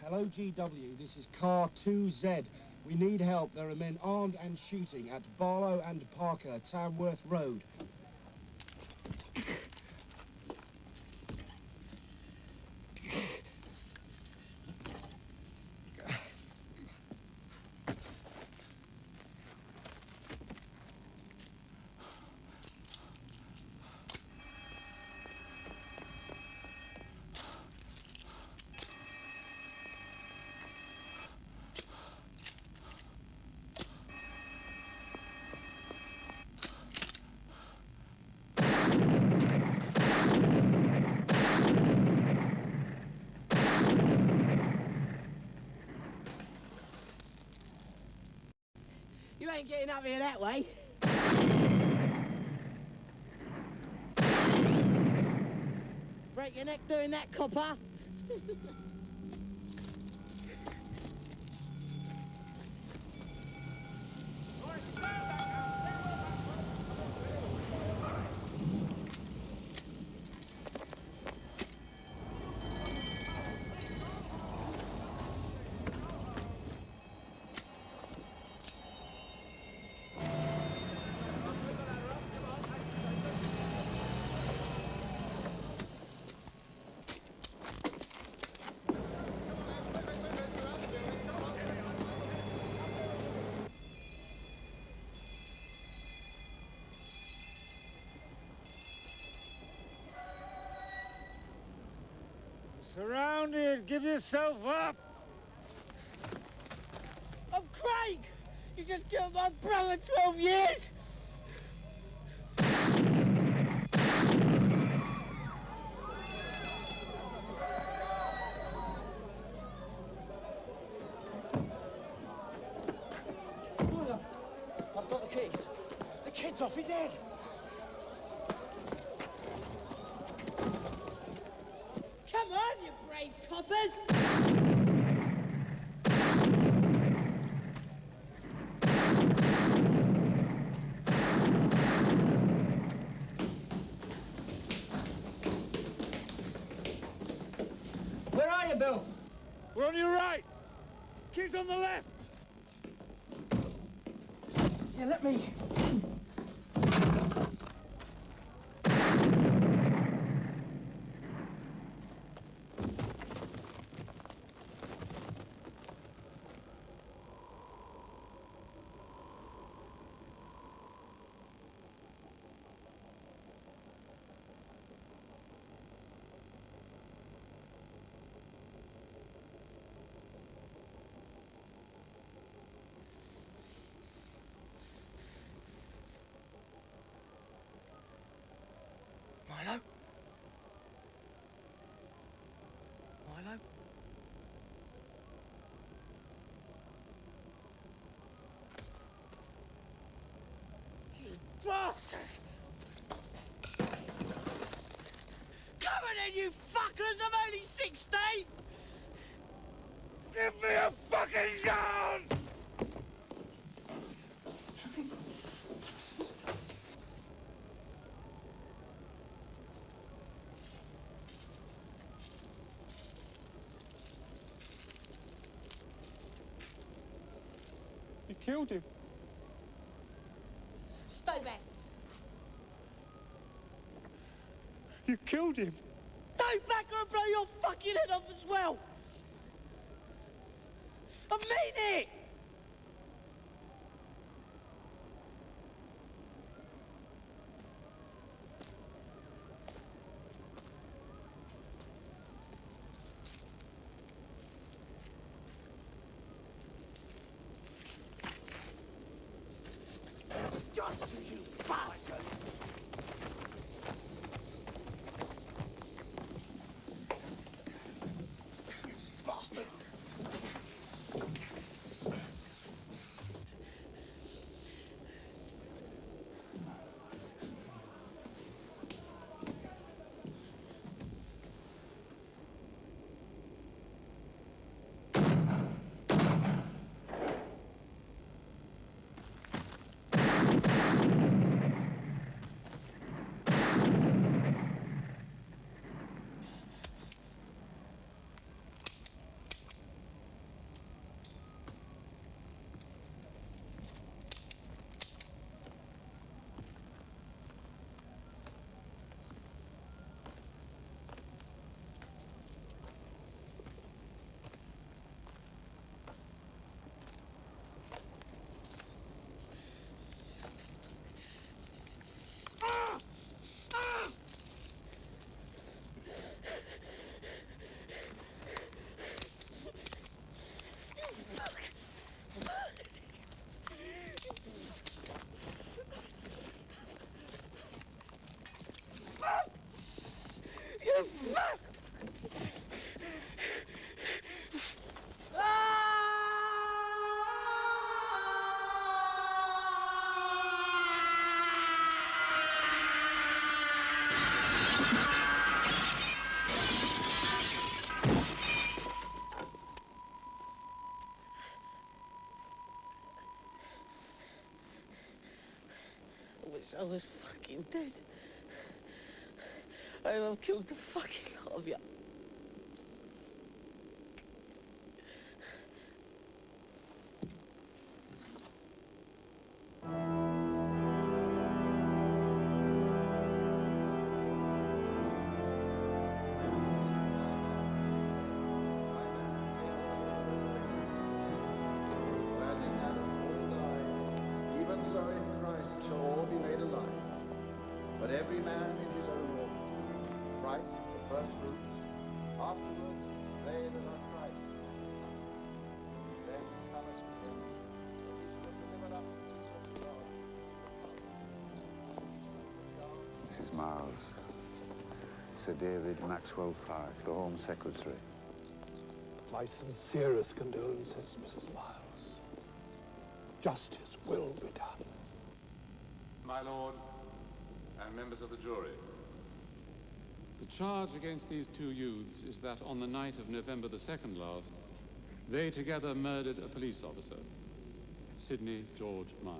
Hello, GW. This is Car 2Z. We need help. There are men armed and shooting at Barlow and Parker, Tamworth Road. You ain't getting up here that way. Break your neck doing that, copper. Surrounded! Give yourself up! I'm Craig! You just killed my brother 12 years! I've got the keys. The kid's off his head. Come on, you brave coppers! Where are you, Bill? We're on your right! Kid's on the left! Yeah, let me. Milo? Milo? You bastard! Come on then, you fuckers! I'm only 16! Give me a fucking gun! You killed him. Stay back! You killed him. Stay back or I'll blow your fucking head off as well! I mean it! Got you, bastard! Bastard! I was fucking dead. I've killed the fucking lot of you. Even so in Christ shall all be made alive, but every man in his own order. Christ, the first fruits, afterwards they that are Christ's. Then cometh him, that he shall deliver up to God. Mrs. Miles, Sir David Maxwell Fyfe, the Home Secretary. My sincerest condolences, Mrs. Miles. Justice will be done. My lord, and members of the jury. The charge against these two youths is that on the night of November the 2nd last, they together murdered a police officer, Sidney George Miles.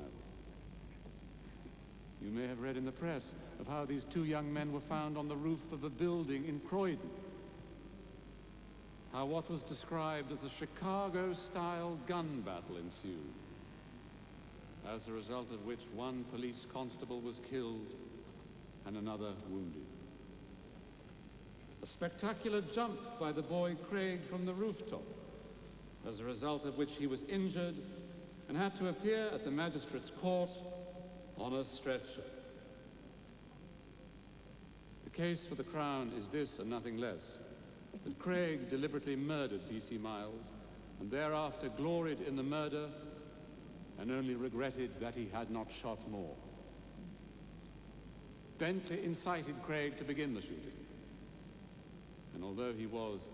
You may have read in the press of how these two young men were found on the roof of a building in Croydon. How what was described as a Chicago-style gun battle ensued, as a result of which one police constable was killed and another wounded. A spectacular jump by the boy Craig from the rooftop, as a result of which he was injured and had to appear at the magistrate's court on a stretcher. The case for the Crown is this and nothing less: that Craig deliberately murdered P.C. Miles and thereafter gloried in the murder and only regretted that he had not shot more. Bentley incited Craig to begin the shooting, and although he was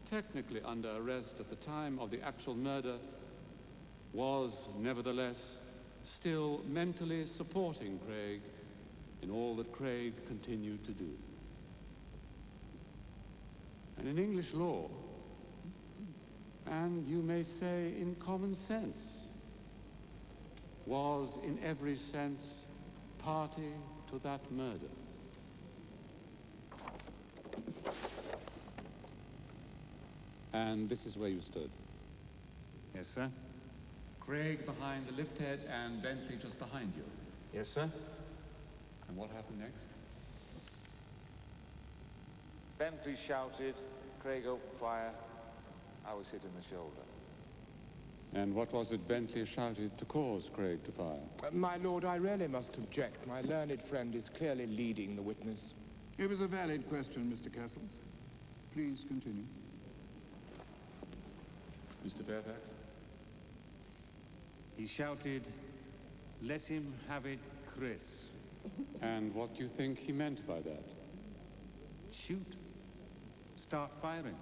technically under arrest at the time of the actual murder, was nevertheless still mentally supporting Craig in all that Craig continued to do. And in English law, and you may say in common sense, was in every sense party to that murder. And this is where you stood. Yes, sir. Craig behind the lift head and Bentley just behind you. Yes, sir. And what happened next? Bentley shouted, Craig opened fire, I was hit in the shoulder. And what was it Bentley shouted to cause Craig to fire? My lord, I really must object. My learned friend is clearly leading the witness. It was a valid question, Mr. Castles. Please continue. Mr. Fairfax? He shouted, let him have it, Chris. And what do you think he meant by that? Shoot. Start firing.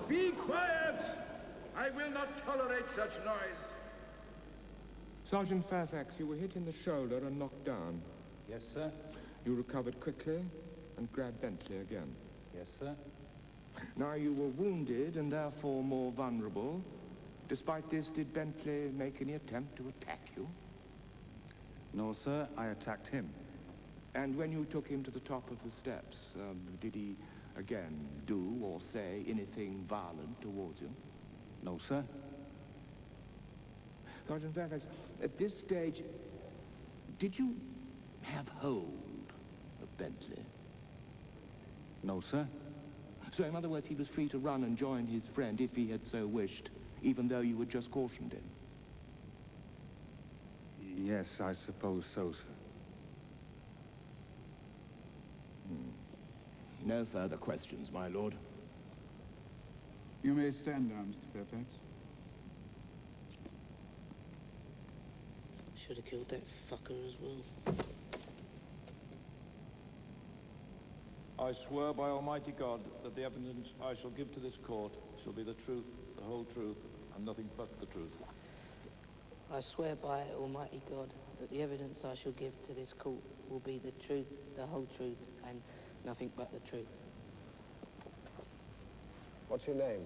Be quiet! I will not tolerate such noise. Sergeant Fairfax, you were hit in the shoulder and knocked down. Yes, sir. You recovered quickly and grabbed Bentley again. Yes, sir. Now, you were wounded and therefore more vulnerable. Despite this, did Bentley make any attempt to attack you? No, sir. I attacked him. And when you took him to the top of the steps, did he again do or say anything violent towards you? No, sir. Sergeant Fairfax, at this stage, did you have hold of Bentley? No, sir. So, in other words, he was free to run and join his friend if he had so wished, even though you had just cautioned him? Yes, I suppose so, sir. No further questions, my lord. You may stand now, Mr. Fairfax. Should have killed that fucker as well. I swear by Almighty God that the evidence I shall give to this court shall be the truth, the whole truth, and nothing but the truth. I swear by Almighty God that the evidence I shall give to this court will be the truth, the whole truth, and nothing but the truth. What's your name?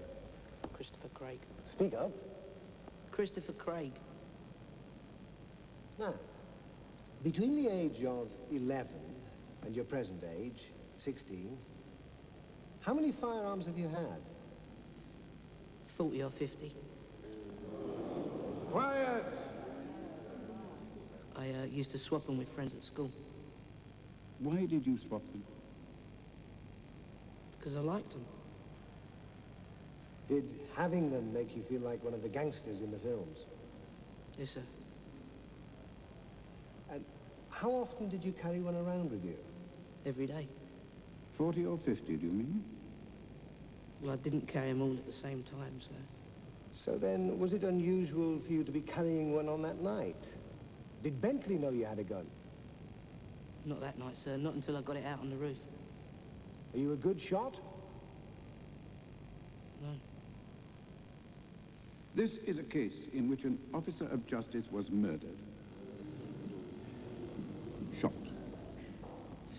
Christopher Craig. Speak up. Christopher Craig. Now, between the age of 11 and your present age, 16, how many firearms have you had? 40 or 50. Quiet! I used to swap them with friends at school. Why did you swap them? Because I liked them. Did having them make you feel like one of the gangsters in the films? Yes, sir. And how often did you carry one around with you? Every day. 40 or 50, do you mean? Well, I didn't carry them all at the same time, sir. So then, was it unusual for you to be carrying one on that night? Did Bentley know you had a gun? Not that night, sir. Not until I got it out on the roof. Are you a good shot? No. This is a case in which an officer of justice was murdered. Shot.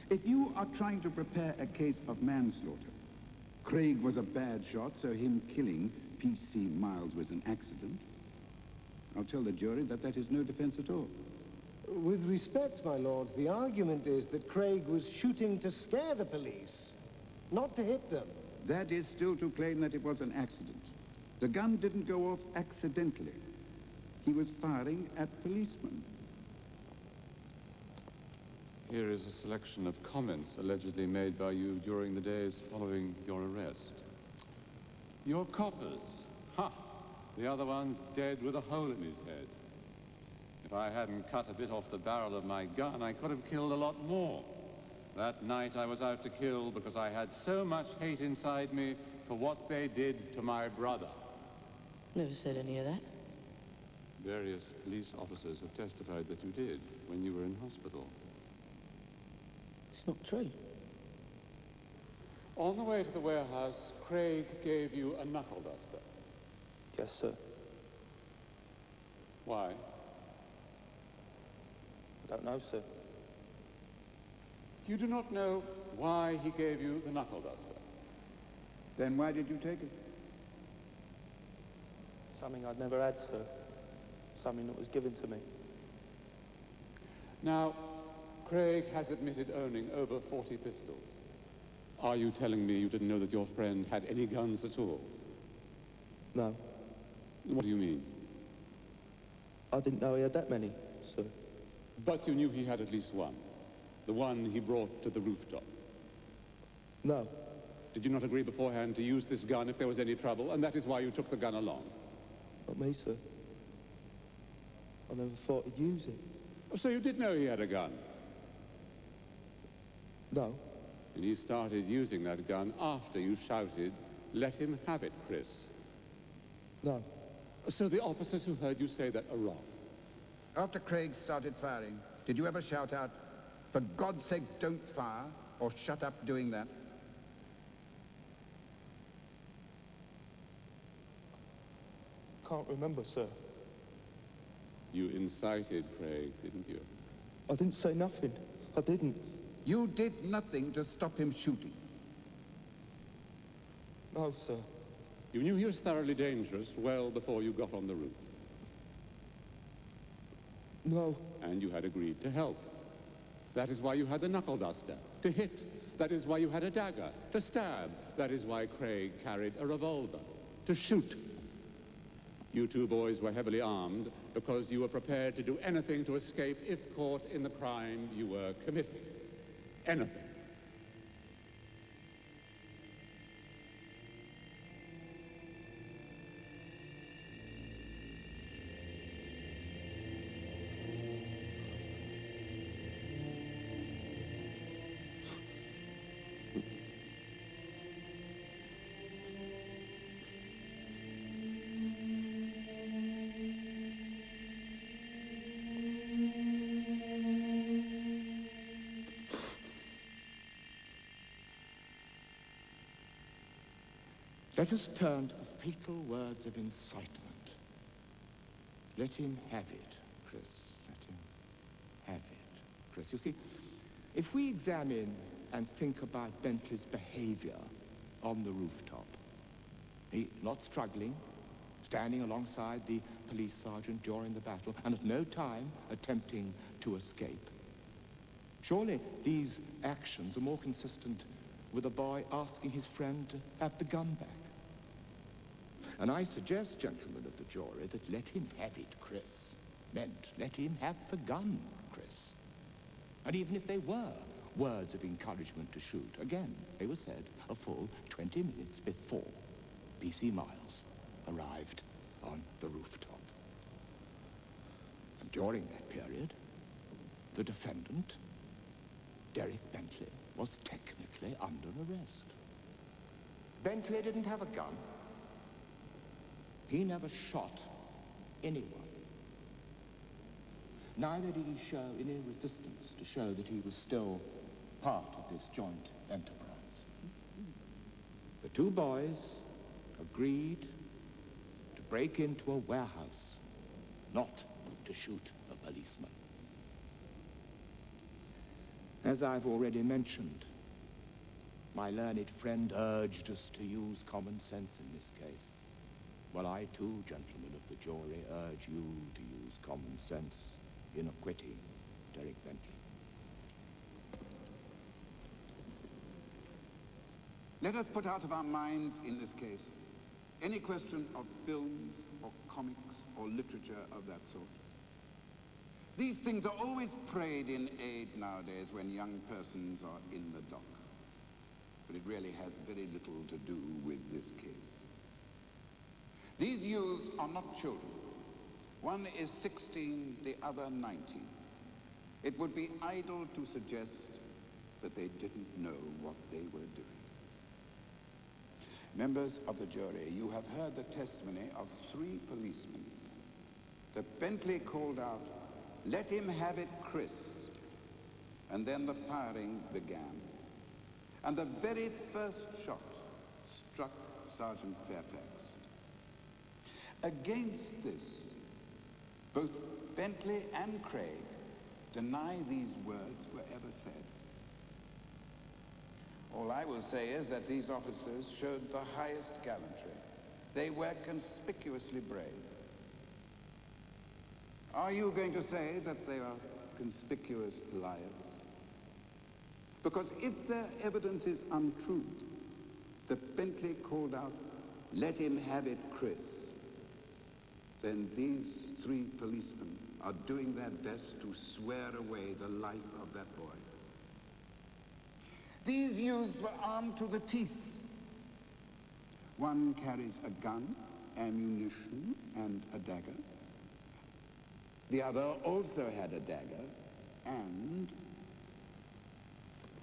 If you are trying to prepare a case of manslaughter, Craig was a bad shot, so him killing P.C. Miles was an accident. I'll tell the jury that that is no defense at all. With respect, my lord, the argument is that Craig was shooting to scare the police, not to hit them. That is still to claim that it was an accident. The gun didn't go off accidentally. He was firing at policemen. Here is a selection of comments allegedly made by you during the days following your arrest. Your coppers. Ha! The other one's dead with a hole in his head. If I hadn't cut a bit off the barrel of my gun, I could have killed a lot more. That night I was out to kill because I had so much hate inside me for what they did to my brother. Never said any of that. Various police officers have testified that you did when you were in hospital. It's not true. On the way to the warehouse, Craig gave you a knuckle duster. Yes, sir. Why? I don't know, sir. You do not know why he gave you the knuckle duster. Then why did you take it? Something I'd never had, sir. Something that was given to me. Now, Craig has admitted owning over 40 pistols. Are you telling me you didn't know that your friend had any guns at all? No. What do you mean? I didn't know he had that many, sir. But you knew he had at least one. The one he brought to the rooftop. No. Did you not agree beforehand to use this gun if there was any trouble, and that is why you took the gun along? Not me, sir. I never thought he'd use it. Oh, so you did know he had a gun? No. And he started using that gun after you shouted, "Let him have it, Chris." No. So the officers who heard you say that are wrong. After Craig started firing, did you ever shout out, "For God's sake, don't fire," or "Shut up doing that"? Can't remember, sir. You incited Craig, didn't you? I didn't say nothing. I didn't. You did nothing to stop him shooting. No, sir. You knew he was thoroughly dangerous well before you got on the roof. No. And you had agreed to help. That is why you had the knuckle duster, to hit. That is why you had a dagger, to stab. That is why Craig carried a revolver, to shoot. You two boys were heavily armed because you were prepared to do anything to escape if caught in the crime you were committing. Anything. Let us turn to the fatal words of incitement. Let him have it, Chris. Let him have it, Chris. You see, if we examine and think about Bentley's behavior on the rooftop, he, not struggling, standing alongside the police sergeant during the battle, and at no time attempting to escape. Surely these actions are more consistent with a boy asking his friend to have the gun back. And I suggest, gentlemen of the jury, that let him have it, Chris, meant let him have the gun, Chris. And even if they were words of encouragement to shoot, again, they were said a full 20 minutes before P.C. Miles arrived on the rooftop. And during that period, the defendant, Derek Bentley, was technically under arrest. Bentley didn't have a gun. He never shot anyone. Neither did he show any resistance to show that he was still part of this joint enterprise. The two boys agreed to break into a warehouse, not to shoot a policeman. As I've already mentioned, my learned friend urged us to use common sense in this case. Well, I too, gentlemen of the jury, urge you to use common sense in acquitting Derek Bentley. Let us put out of our minds in this case any question of films or comics or literature of that sort. These things are always prayed in aid nowadays when young persons are in the dock. But it really has very little to do with this case. These youths are not children. One is 16, the other 19. It would be idle to suggest that they didn't know what they were doing. Members of the jury, you have heard the testimony of 3 policemen. That Bentley called out, "Let him have it, Chris." And then the firing began. And the very first shot struck Sergeant Fairfax. Against this, both Bentley and Craig deny these words were ever said. All I will say is that these officers showed the highest gallantry. They were conspicuously brave. Are you going to say that they are conspicuous liars? Because if their evidence is untrue, that Bentley called out, "Let him have it, Chris," then these 3 policemen are doing their best to swear away the life of that boy. These youths were armed to the teeth. One carries a gun, ammunition, and a dagger. The other also had a dagger, and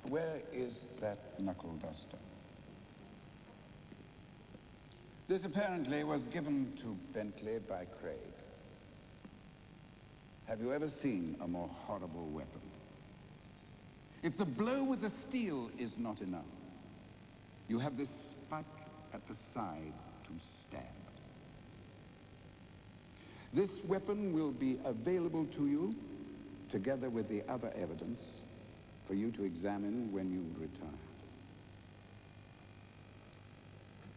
where is that knuckle duster? This apparently was given to Bentley by Craig. Have you ever seen a more horrible weapon? If the blow with the steel is not enough, you have this spike at the side to stab. This weapon will be available to you, together with the other evidence, for you to examine when you retire.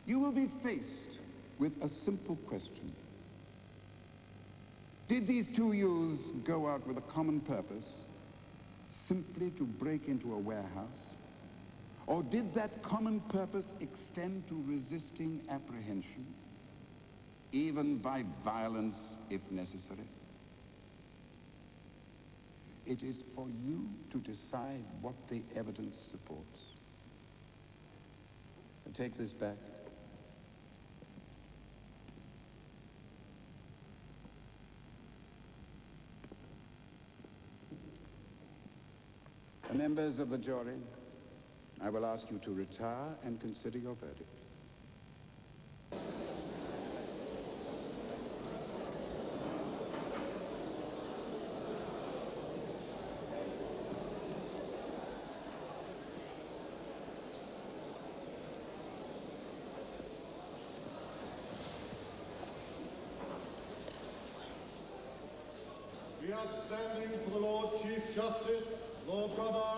You will be faced with a simple question. Did these 2 youths go out with a common purpose, simply to break into a warehouse? Or did that common purpose extend to resisting apprehension, even by violence if necessary? It is for you to decide what the evidence supports. And take this back. Members of the jury, I will ask you to retire and consider your verdict. We are standing for the Lord Chief Justice, Lord Goddard.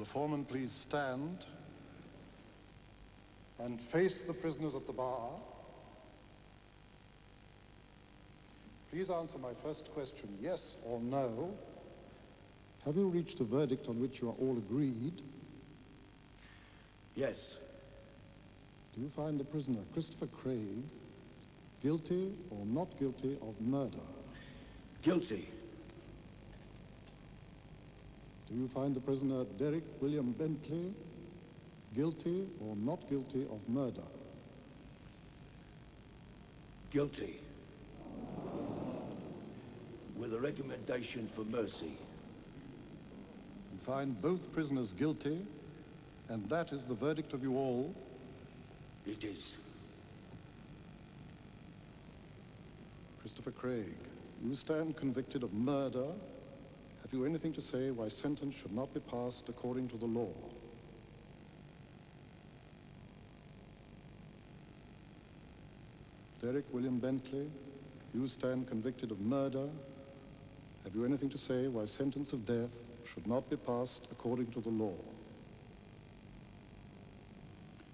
the foreman please stand and face the prisoners at the bar? Please answer my first question, yes or no. Have you reached a verdict on which you are all agreed? Yes. Do you find the prisoner, Christopher Craig, guilty or not guilty of murder? Guilty. Do you find the prisoner, Derek William Bentley, guilty or not guilty of murder? Guilty. With a recommendation for mercy. You find both prisoners guilty, and that is the verdict of you all? It is. Christopher Craig, you stand convicted of murder. Have you anything to say why sentence should not be passed according to the law? Derek William Bentley, you stand convicted of murder. Have you anything to say why sentence of death should not be passed according to the law?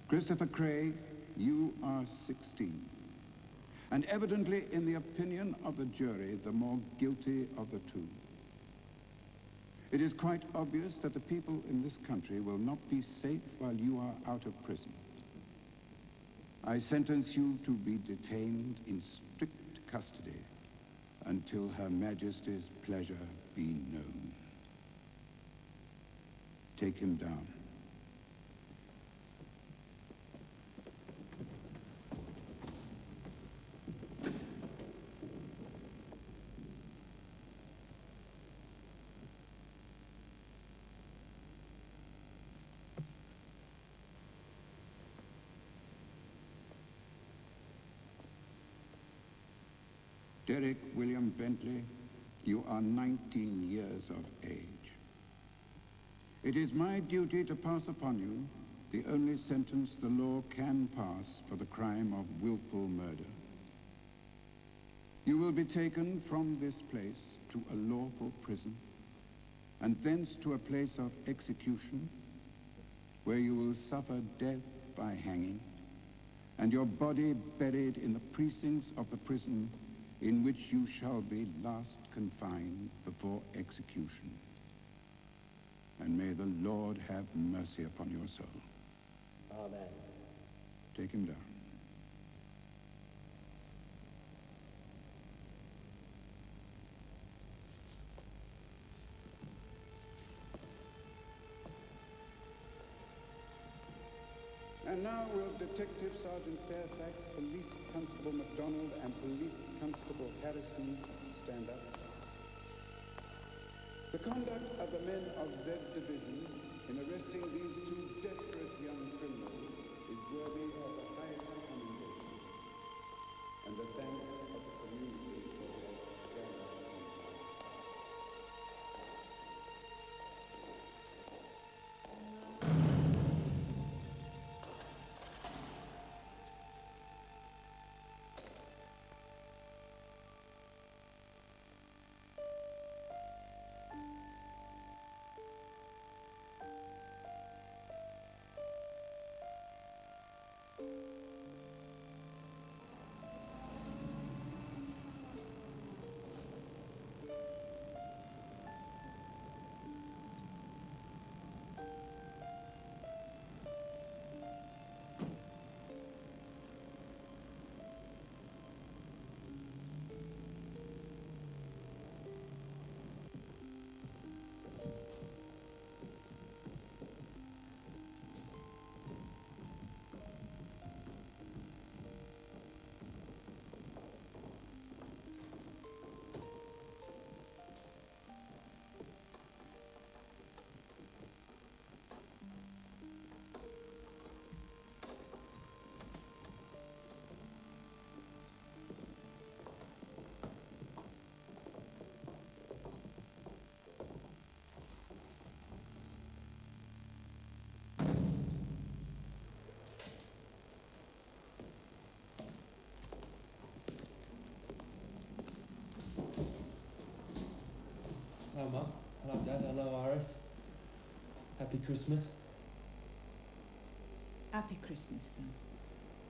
Christopher Craig, you are 16. And evidently, in the opinion of the jury, the more guilty of the two. It is quite obvious that the people in this country will not be safe while you are out of prison. I sentence you to be detained in strict custody until Her Majesty's pleasure be known. Take him down. Derek William Bentley, you are 19 years of age. It is my duty to pass upon you the only sentence the law can pass for the crime of willful murder. You will be taken from this place to a lawful prison, and thence to a place of execution, where you will suffer death by hanging, and your body buried in the precincts of the prison in which you shall be last confined before execution. And may the Lord have mercy upon your soul. Amen. Take him down. And now will Detective Sergeant Fairfax, Police Constable MacDonald, and Police Constable Harrison stand up. The conduct of the men of Z Division in arresting these two desperate young criminals is worthy of the highest commendation and the thanks of the community for their gallant conduct. Hello, Mum. Hello, Dad. Hello, Iris. Happy Christmas. Happy Christmas, son.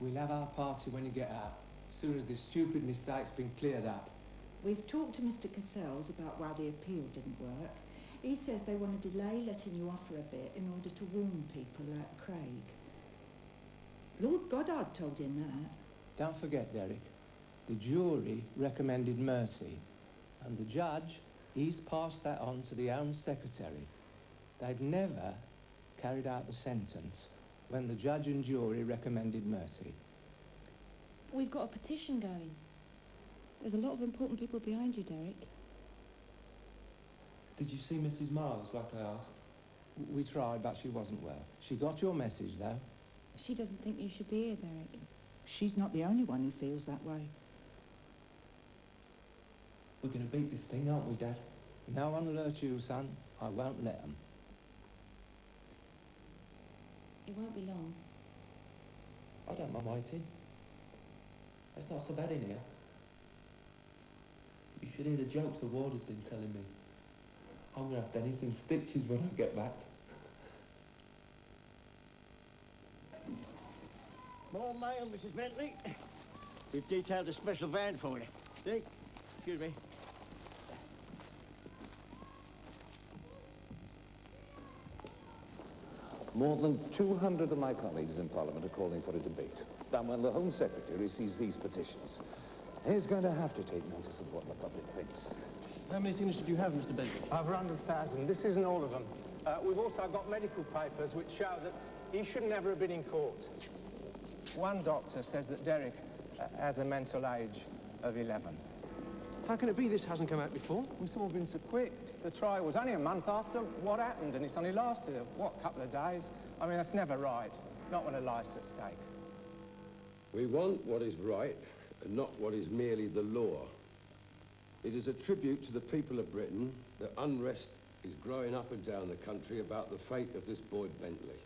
We'll have our party when you get out, as soon as this stupid mistake's been cleared up. We've talked to Mr. Cassell's about why the appeal didn't work. He says they want to delay letting you off for a bit in order to warn people like Craig. Lord Goddard told him that. Don't forget, Derek, the jury recommended mercy, and the judge, he's passed that on to the Home Secretary. They've never carried out the sentence when the judge and jury recommended mercy. We've got a petition going. There's a lot of important people behind you, Derek. Did you see Mrs. Miles, like I asked? We tried, but she wasn't well. She got your message, though. She doesn't think you should be here, Derek. She's not the only one who feels that way. We're going to beat this thing, aren't we, Dad? No one will hurt you, son. I won't let them. It won't be long. I don't mind waiting. It's not so bad in here. You should hear the jokes the warder's been telling me. I'm going to have Dennis in stitches when I get back. More mail, Mrs. Bentley. We've detailed a special van for you. See? Excuse me. More than 200 of my colleagues in Parliament are calling for a debate. And when the Home Secretary sees these petitions, he's going to have to take notice of what the public thinks. How many signatures do you have, Mr. Bentley? Over 100,000. This isn't all of them. We've also got medical papers which show that he should never have been in court. One doctor says that Derek has a mental age of 11. How can it be this hasn't come out before? It's all been so quick. The trial was only a month after what happened, and it's only lasted, what, couple of days? I mean, that's never right. Not when a life's at stake. We want what is right, and not what is merely the law. It is a tribute to the people of Britain that unrest is growing up and down the country about the fate of this boy Bentley.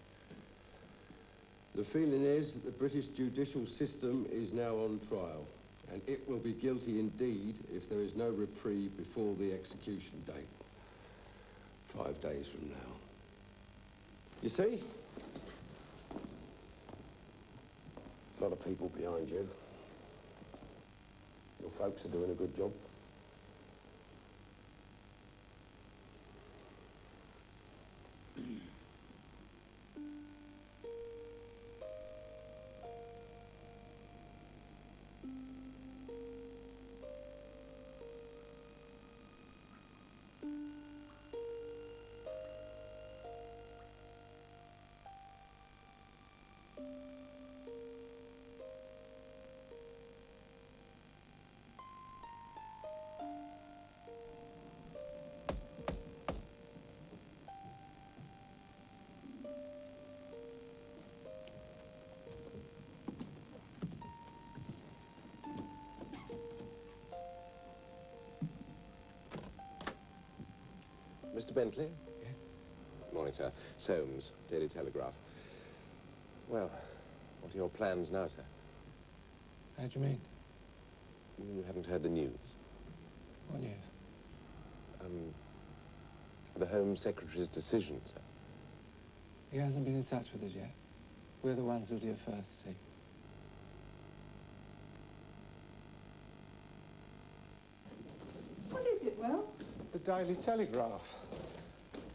The feeling is that the British judicial system is now on trial, and it will be guilty indeed if there is no reprieve before the execution date. 5 days from now. You see? A lot of people behind you. Your folks are doing a good job. Mr. Bentley? Yeah? Morning, sir. Soames, Daily Telegraph. Well, what are your plans now, sir? How do you mean? You haven't heard the news? What news? The Home Secretary's decision, sir. He hasn't been in touch with us yet. We're the ones who'll do it first, see? What is it, Will? The Daily Telegraph.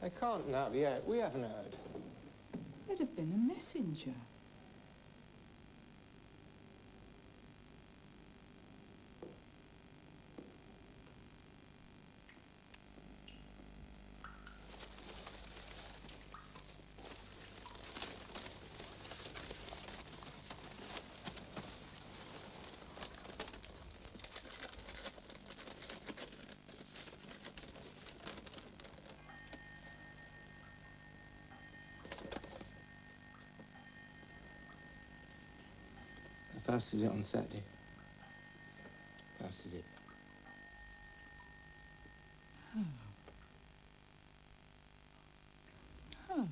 They can't know yet. We haven't heard. There'd have been a messenger. I posted it on Saturday. Posted it. Oh. Oh.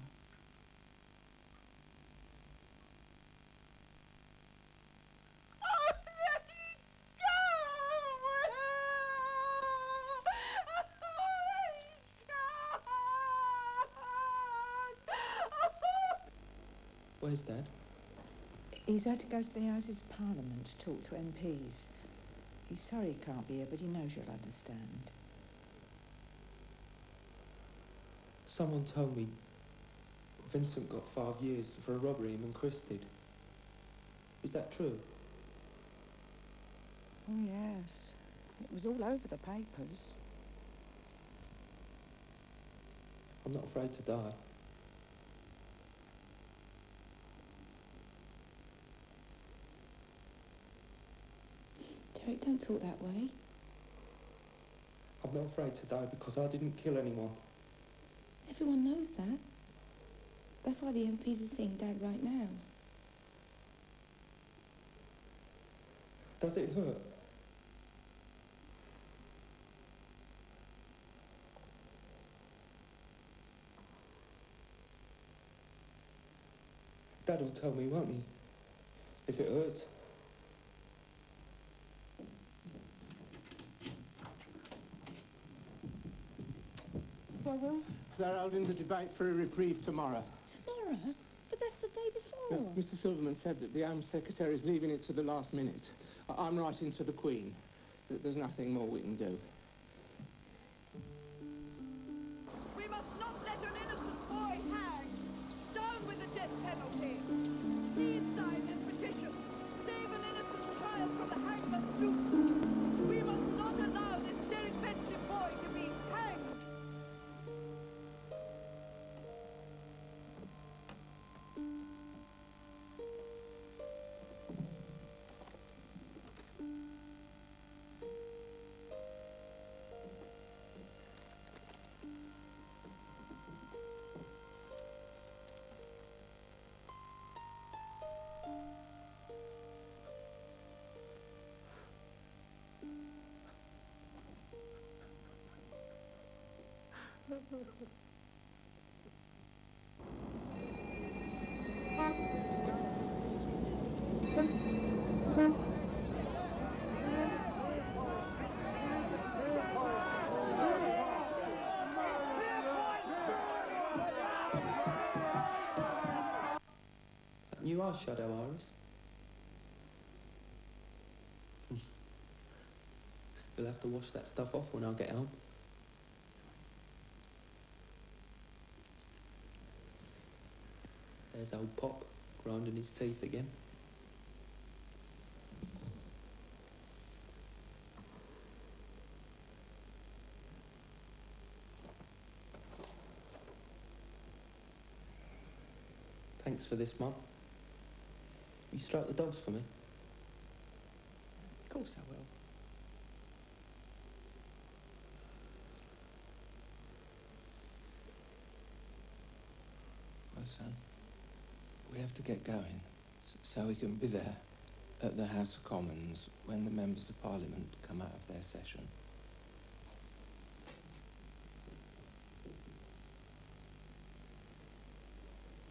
Where's Dad? He's had to go to the Houses of Parliament to talk to MPs. He's sorry he can't be here, but he knows you'll understand. Someone told me Vincent got 5 years for a robbery him and Chris did. Is that true? Oh, yes. It was all over the papers. I'm not afraid to die. Derek, don't talk that way. I'm not afraid to die because I didn't kill anyone. Everyone knows that. That's why the MPs are seeing Dad right now. Does it hurt? Dad will tell me, won't he? If it hurts. Well, they're holding the debate for a reprieve tomorrow. Tomorrow? But that's the day before. Mr. Silverman said that the Home Secretary is leaving it to the last minute. I'm writing to the Queen that there's nothing more we can do. We must not let an innocent boy hang. Down with the death penalty. Please sign this petition. Save an innocent child from the hangman's noose. We must not allow this Derek Bentley boy to be hanged. You are Shadow Iris. You'll have to wash that stuff off when I get home. There's old Pop, grinding his teeth again. Thanks for this, Mum. You stroke the dogs for me? Of course I will. Well, son, we have to get going so we can be there at the House of Commons when the members of Parliament come out of their session.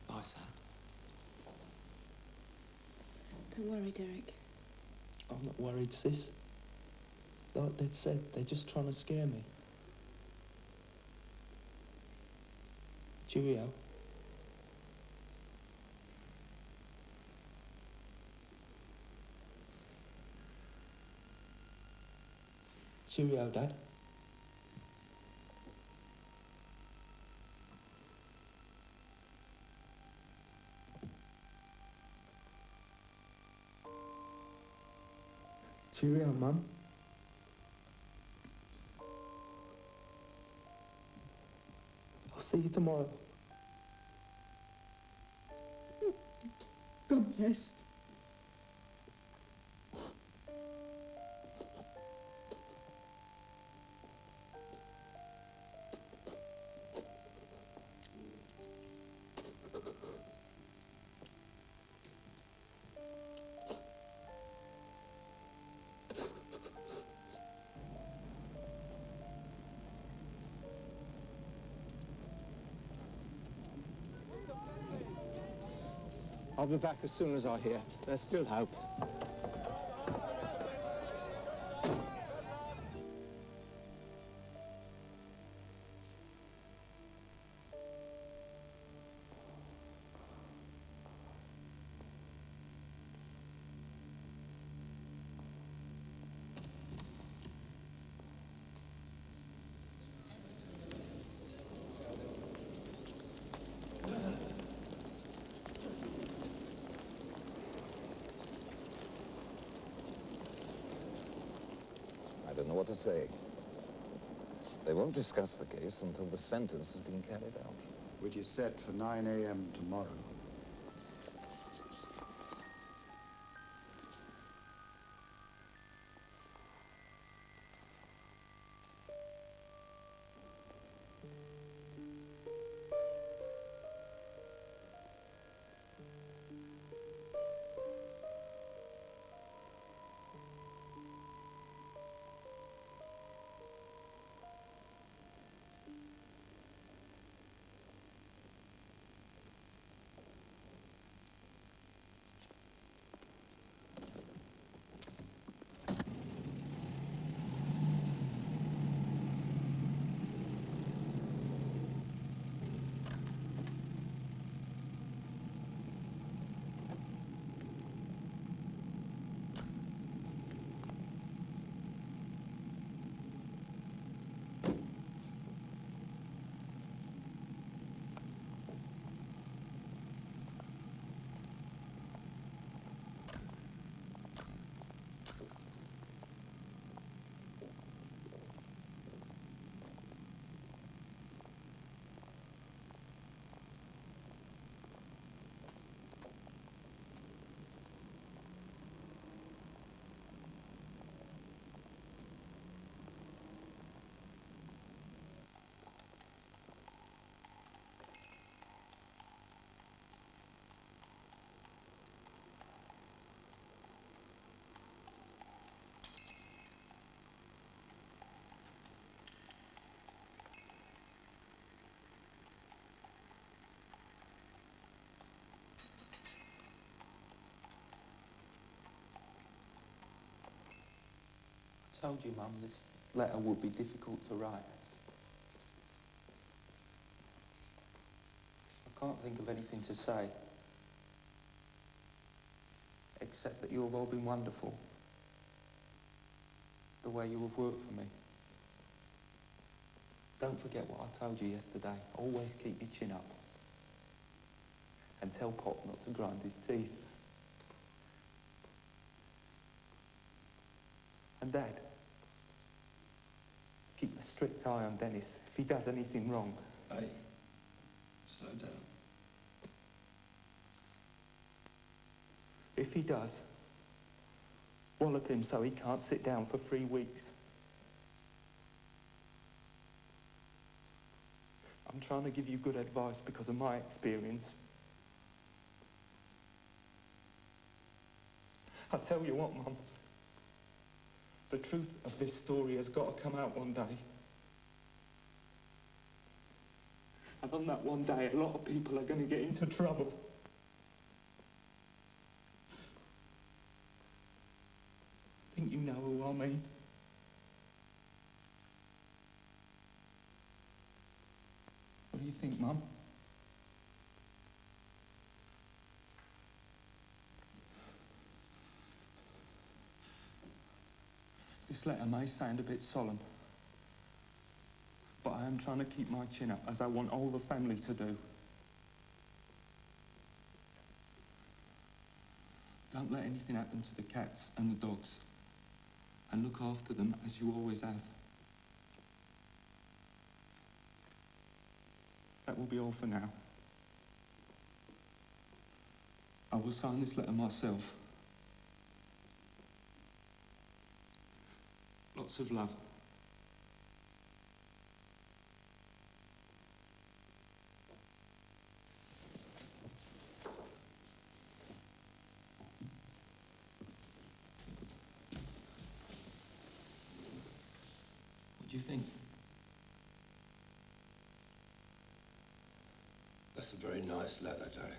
Bye, son. Don't worry, Derek. I'm not worried, sis. Like they'd said, they're just trying to scare me. Cheerio. Cheerio, Dad. Cheerio, Mum. I'll see you tomorrow. God bless. I'll be back as soon as I hear. There's still hope. what to say. They won't discuss the case until the sentence has been carried out. Which is set for 9 a.m. tomorrow. I told you, Mum, this letter would be difficult to write. I can't think of anything to say, except that you have all been wonderful. The way you have worked for me. Don't forget what I told you yesterday. Always keep your chin up. And tell Pop not to grind his teeth. And Dad, keep a strict eye on Dennis if he does anything wrong. Hey, slow down. If he does, wallop him so he can't sit down for 3 weeks. I'm trying to give you good advice because of my experience. I tell you what, Mum. The truth of this story has got to come out one day. And on that one day, a lot of people are going to get into trouble. I think you know who I mean. What do you think, Mum? This letter may sound a bit solemn, but I am trying to keep my chin up, as I want all the family to do. Don't let anything happen to the cats and the dogs, and look after them as you always have. That will be all for now. I will sign this letter myself. Lots of love. What do you think? That's a very nice letter, Derek.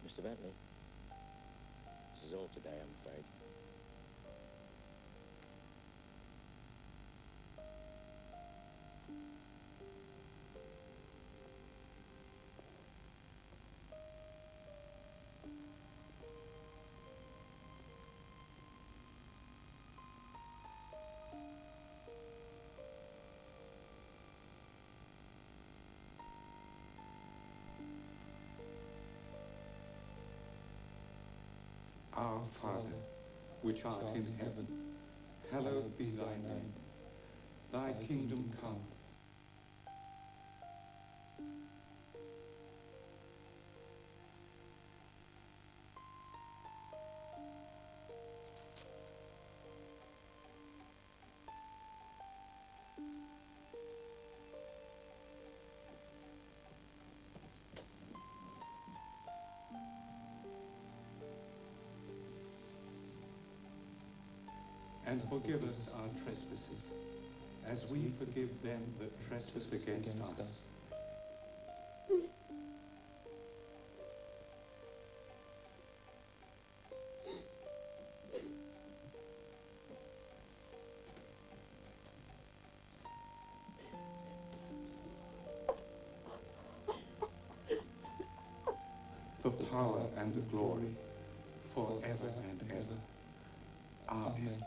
Mr. Bentley, this is all today, I'm afraid. Our Father, which art in heaven, hallowed be thy name. Thy kingdom come. And forgive us our trespasses, as we forgive them that trespass against us. The power and the glory, forever and ever. Amen.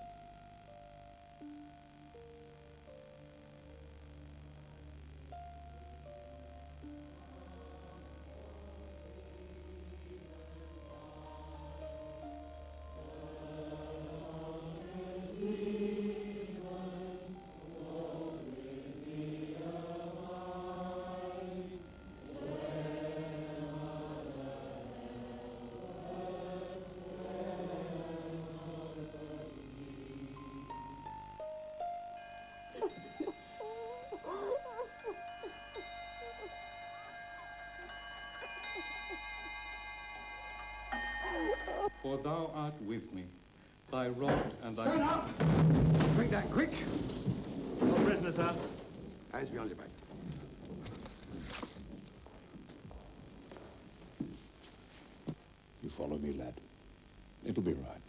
For thou art with me, thy rod and thy... Stand up! Drink that quick! No prisoner, sir. Hands behind your back. You follow me, lad. It'll be right.